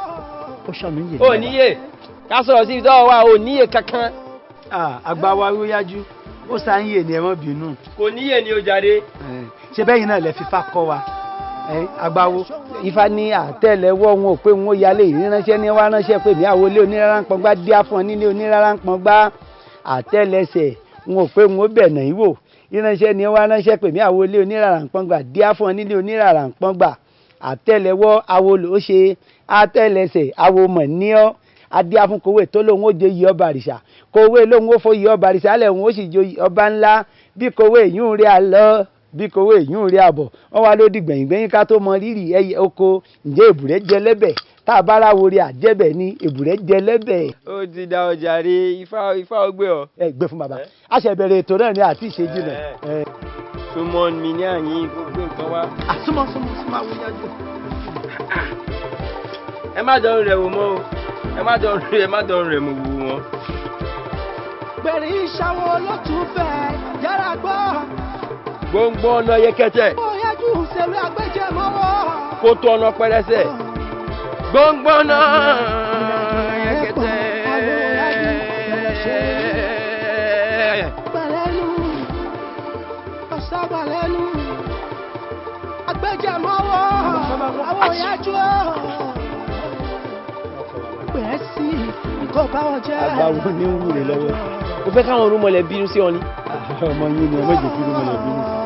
ó ṣàmì yè. ò níyè ká sọ̀rọ̀ sí ìtọ́ wa ò níyè kankan. àgbà awo yájú ó sá ń yè ni ẹ mọ́ bínú. kò níyè ni ó jáde. ṣé bẹ́yìn náà lẹ fífa kọ́ wa agbawo Ifá ní àtẹ́lẹwọ́ wọn ò pé wọn ó yálé ìránṣẹ́ ní wá ránṣẹ́ pé mi àwọlé onírànpọ̀ngbá díá fún ọ nílé onírànpọ̀ngbá àtẹ́lẹsẹ̀ wọn ò pé wọn ó bẹ̀nà ìwò ìránṣẹ́ ní wá ránṣẹ́ pé mi àwọlé onírànpọ̀ngbá díá fún ọ nílé onírànpọ̀ngbá àtẹ́lẹwọ́ awo ló ṣe àtẹ́lẹsẹ̀ awo mọ̀ ní ọ́ adíá fún kòwé tó lóun ó jẹ yìí ọba àrìṣà kòwé lóun ó fọ yìí ọba àrìṣà lẹ̀ òun ó sì jẹ ọba ńlá bí kòwé yìí ń rí àlọ́ bí kòwé yún rí àbọ̀ wọ́n wá lódì gbẹ̀yìngbẹ̀yìn ká tó mọ rírì ẹyẹ oko ǹjẹ́ èbùrẹ́ jẹ lẹ́bẹ̀ tá a bá ráwo rí àjẹbẹ̀ ní èbùrẹ́ jẹ lẹ́bẹ̀. ó ti da ọjà rí ifá ó gbé ọ. ẹ gbé fún bàbá a ṣe bẹ̀rẹ̀ ètò náà ní àti ìṣèjì náà. súnmọ́ mi ní àyín gbogbo nǹkan wá. súnmọ́ àwọn yájú. ẹ má dọ̀rùn rẹ̀ wò mọ́ o ẹ má dọ̀rùn rẹ̀ mọ̀ wò wọ́n. Gbẹ̀rì ìṣàwọ̀ ló tún fẹ́ yára gbọ́. Gbóngbó ọ̀nà yẹkẹtẹ. Ó yájú ṣèlú àgbẹ̀jẹ̀ mọ́wọ́. Kó tó ọ̀nà pẹrẹsẹ̀. Gbóngbó ọ̀nà yẹkẹtẹ. Gbẹ̀lẹ́nu, ọ̀sàgbàlẹ́nu, àgbẹ̀jẹ̀ mọ́wọ́, àwọn yájú ọ̀. Gbẹ̀ẹ́ sí nǹkan báwọn jẹ́. Àgbà wo ni ń wúre lọ́wọ́? Ó fẹ́ káwọn orúmọlẹ̀ bínú sí ọ ni. Ọmọ yín ni ọmọ ìjẹ̀kú orúmọlẹ̀ bínú sí.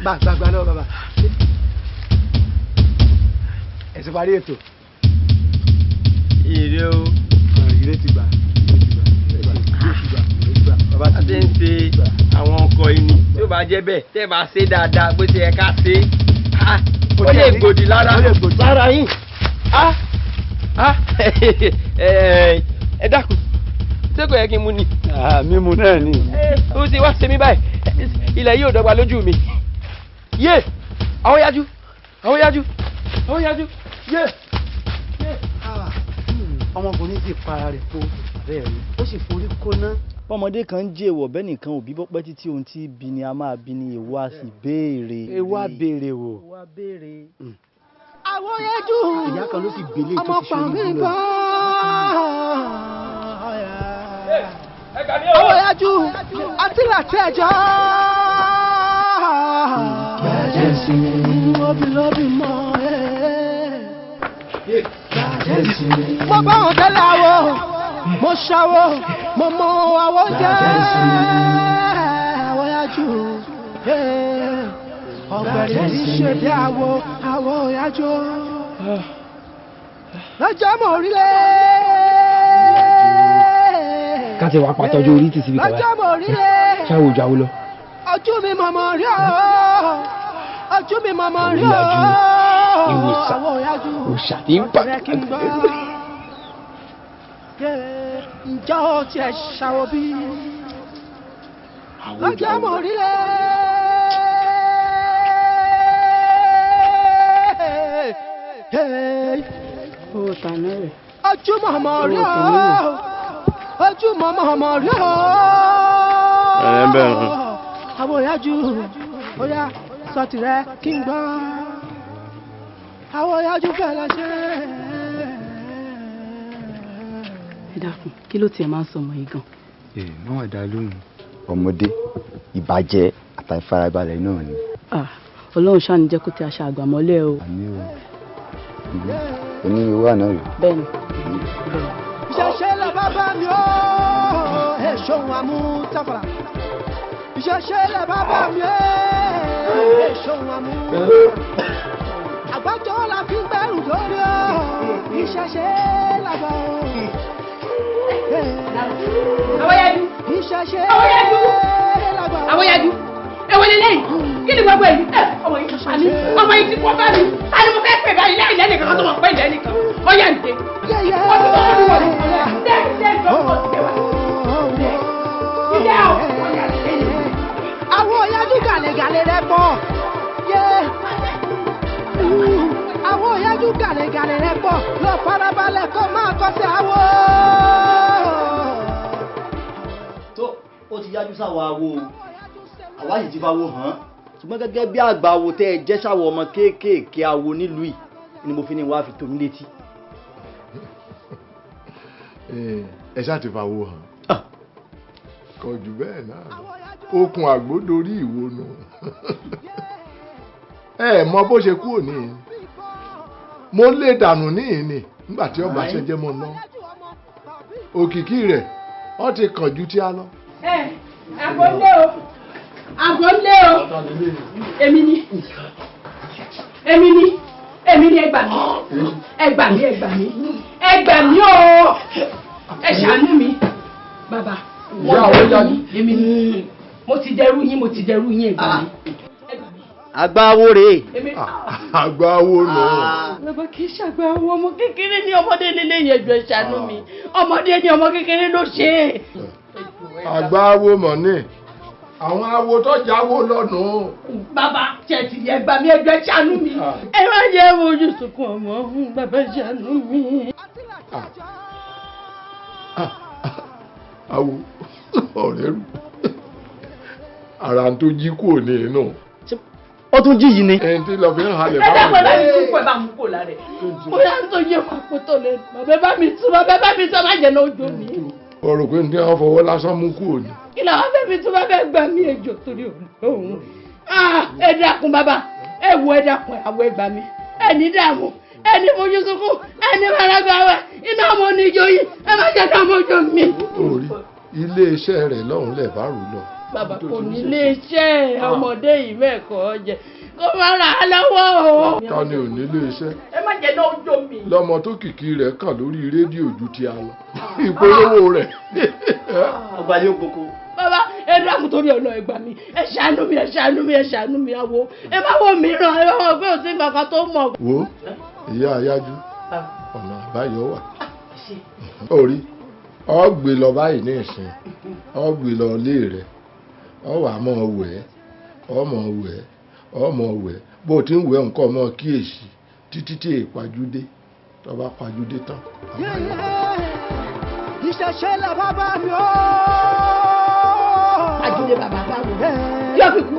Gbàgbà lọ bàbá ẹ̀sìn parí ètò. Ire o. Ire ti gbà. Bàbá ti ń ṣe àwọn ọkọ̀ ẹni tí ó bá jẹ́ bẹ́ẹ̀ tẹ́ bá ṣe dáadáa bó ti yẹ ká ṣe ó lè gbòdì lára yín ẹ dákun ṣé kò yẹ kí n mú ni. mímu náà ni. ó ti wá ṣe mí báyìí ilẹ̀ yóò dọ́gba lójú mi yé àwọn yájú yé. ọmọkùnrin sì para rẹ̀ po bẹ́ẹ̀ ni ó sì forí kóná. ọmọdé kan ń jẹ́ èèwọ̀ bẹ́ẹ̀ nìkan òbí bọ́pẹ́ títí ohun tí bí ni a máa bí ni èèwọ̀ a sì béèrè. èèwọ̀ a béèrè wò. èèwọ̀ a béèrè. àwọn yẹjú ìyá kan ló sì gbélé tó ti ṣe ọmọ orí bá àwọn yẹjú àti láti ẹjọ́. lóbi mọ́ mo bá wọn tẹ́lẹ̀ àwọ̀ mo ṣàwọ̀ mo mọ àwọ̀ jẹ́ àwọ̀ yájú ọ̀gbẹ̀rẹ̀ tí ṣe bí àwọ̀ yájú lọ́jọ́ mọ̀ orílẹ̀. ká ti wá pàtọ́jú orí títí bí kàwá lọ́jọ́ mọ̀ orílẹ̀. ṣáwó ojú àwọ lọ. ojú mi mọ̀mọ́ rí ọ́ ojú mi mọ̀mọ́ rí ọ́ ìwòsàn òòṣà tí ń bà. ǹjọ́ tí ẹ ṣàwọ̀ bí lọ́jọ́ mọ̀ orílẹ̀. ojú mọ̀mọ́ rí ọ́ ojú mọ̀mọ́ rí ọ́ àwọn ìyájú ó yá sọtì rẹ kí n gbọ́ àwọn ìyájú fẹ́lẹ́ ṣe. ẹ dákun kí ló tiẹ̀ máa ń sọ ọmọ yìí gan. náà wà dá lóhùn ọmọdé ìbàjẹ́ àtàìfarabalẹ̀ náà ni. ọlọ́run ṣáà ní jẹ́ kó tẹ àṣà àgbà mọ́lẹ̀ o. àmì o onírúurú àná rè. bẹ́ẹ̀ni. ìṣẹ̀ṣẹ̀ lọ bàbá mi ó èso wọn mú tàfàrà. ìṣẹ̀ṣẹ̀ lọ bàbá mi ó èso wọn mú. àgbájọ la fi ń gbẹrù lórí ó ìṣẹ̀ṣẹ̀ làbọ̀ ó. Àwọ̀yájú. ìṣẹ̀ṣẹ̀ làbọ̀ ó. Àwọ̀yájú. Èwo lélẹ́yìn? Kí ni gbogbo èyí? Ọmọ yìí kàṣà mi. Ọmọ yìí ti pọ̀ bá mi. Ta ni mo fẹ́ pè báyìí lẹ́yìn lẹ́nìkan kan tó mọ̀ pé lẹ́nìkan? Ó yà ń dé. Wọ́n ti tọ́jú mi wọlé. Dẹ́gbẹ́ ìjọba ti wà. Ìyá ọ̀. Àwọn ìyájú gàlẹ́gàlẹ́ rẹ pọ̀. Àwọn ìyájú gàlẹ́gàlẹ́ rẹ pọ̀. Lọ farabalẹ̀ kó máa kọsẹ̀ àwọ̀. tó ó ti yájú sáwọ awo àwa yìí ti fa wo hàn ṣùgbọ́n gẹ́gẹ́ bí àgbà awo tẹ́ ẹ jẹ́ sáwọ ọmọ kéékèèké awo nílùú yìí ni mo fi ní wàá fi tó mi létí. ẹ ṣáà ti fa wo hàn kò jù bẹ́ẹ̀ náà okùn àgbódorí ìwònú ẹ mọ bó ṣe kúrò níyìn mo lè dànù níyìn ni nígbà tí ọba ṣẹjẹ mọ náà òkìkí rẹ̀ wọ́n ti kàn ju tí a lọ. Àgọ́lé o àgọ́lé o èmi ni ẹ gbà mí ẹ gbà mí o ẹ ṣàánú mi bàbá èmi ni mo ti dẹrú yín ẹ gbà mí. àgbáwo rèé. àgbáwo nù. bàbá kì í ṣàgbáwo ọmọ kékeré ní ọmọdé nílé yẹn jọ ẹ ṣàánú mi ọmọdé ní ọmọ kékeré ló ṣe é. àgbáwo mọ̀ ní àwọn awo tó jáwó lọ́nà. bàbá tẹ̀tì ẹ gbà mí ẹjọ́ ṣàánú mi ẹ má jẹ́ ojú sunkún ọmọ bàbá ṣàánú mi. awo ọ̀rẹ́ rù ara tó jí kúrò ní inú. ó tún jí yìí ni. ẹni tí lọ fi ń halẹ̀ báwo. ẹ dẹ́kun ẹ bá mi tún kó ẹ bá mú kó lára ẹ̀. mo yà ń tó yẹ wá kó tó lẹ bàbá bá mi tún má jẹ́ náà ojú mi. o rò pé ní wọ́n fọwọ́ lásán mú kúrò ní. kí ló wá fẹ́ mi tún bá fẹ́ gbà mí ẹjọ́ torí òun. ẹ dákun bàbá ẹ wo ẹ dákun àwọ̀ ẹ gbà mí ẹ ní dààmú ẹ ní fojú sunkún ẹ ní faragbá wa iná ọmọ oníjó yìí ẹ má jẹ́ ká mọ́jọ́ mi. orí ilé-iṣẹ́ rẹ̀ lọ́hùn lẹ̀ bá rò lọ. bàbá kò ní ilé-iṣẹ́ ọmọdé yìí mẹ́kọ̀ọ́ jẹ kó má ra á lọ́wọ́ o. ta ni ò ní ilé-iṣẹ́. ẹ má jẹ́ náà jó mi. lọ́mọ tó kìkì rẹ̀ kàn lórí rédíò ju ti a lọ ìpolówó rẹ̀. ọgbà yóò gboko. bàbá ẹ dákun torí ọ̀nà ẹgbà mi ẹ ṣàánú mi ẹ ṣàánú mi ẹ ṣàánú mi àwo ẹ má wo mìíràn ẹ má wọ pé òsín kankan tó mọ̀. wo ìyá ayájú ọ̀nà àbáyọ wà orí ọ gbé lọ báyìí ní ìsìn ọ gbé lọ lé rẹ ọ wà mọ wẹ̀ ọmọ wẹ̀ ọmọ wẹ̀ bó ti ń wẹ̀ nǹkan ọmọ kíyèsí títí tí ìpàjúdé tó bá pàjúdé tán. ìṣẹ̀ṣẹ̀ là bàbá mi ó. àjùlé bàbá bá wò yóò fi kú.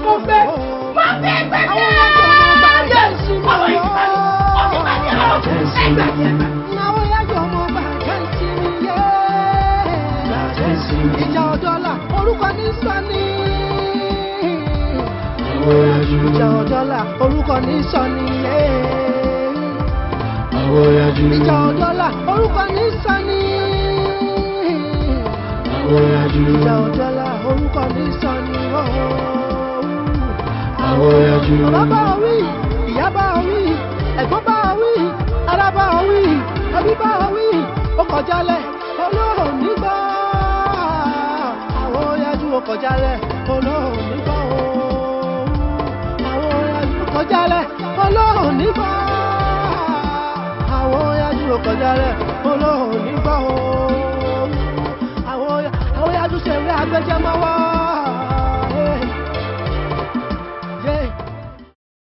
mo fẹ́ gbẹ́gbẹ́. àwọn ìgbà mi ọtí máa ní àwọn ẹgbẹ́ mi. àwọn yàjọ ọmọ bá jẹ́sí mi yé. ìjà ọ̀dọ́là orúkọ ní sọ́ni. ìjà ọ̀dọ́là orúkọ ní sọ́ni yé. ìjà ọ̀dọ́là orúkọ ní sọ́ni. ìjà ọ̀dọ́là orúkọ ní sọ́ni. bàbá bá wí ìyá bá wí ẹ̀gbọ́n bá wí ará bá wí ẹbí bá wí ó kọjálẹ̀ olóhùn nígbà àwọn yájú ó kọjálẹ̀ olóhùn nígbà àwọn yájú ó kọjálẹ̀ olóhùn nígbà àwọn yájú ó kọjálẹ̀ olóhùn nígbà àwọn yájú ṣèwé agbẹjẹmọwọ.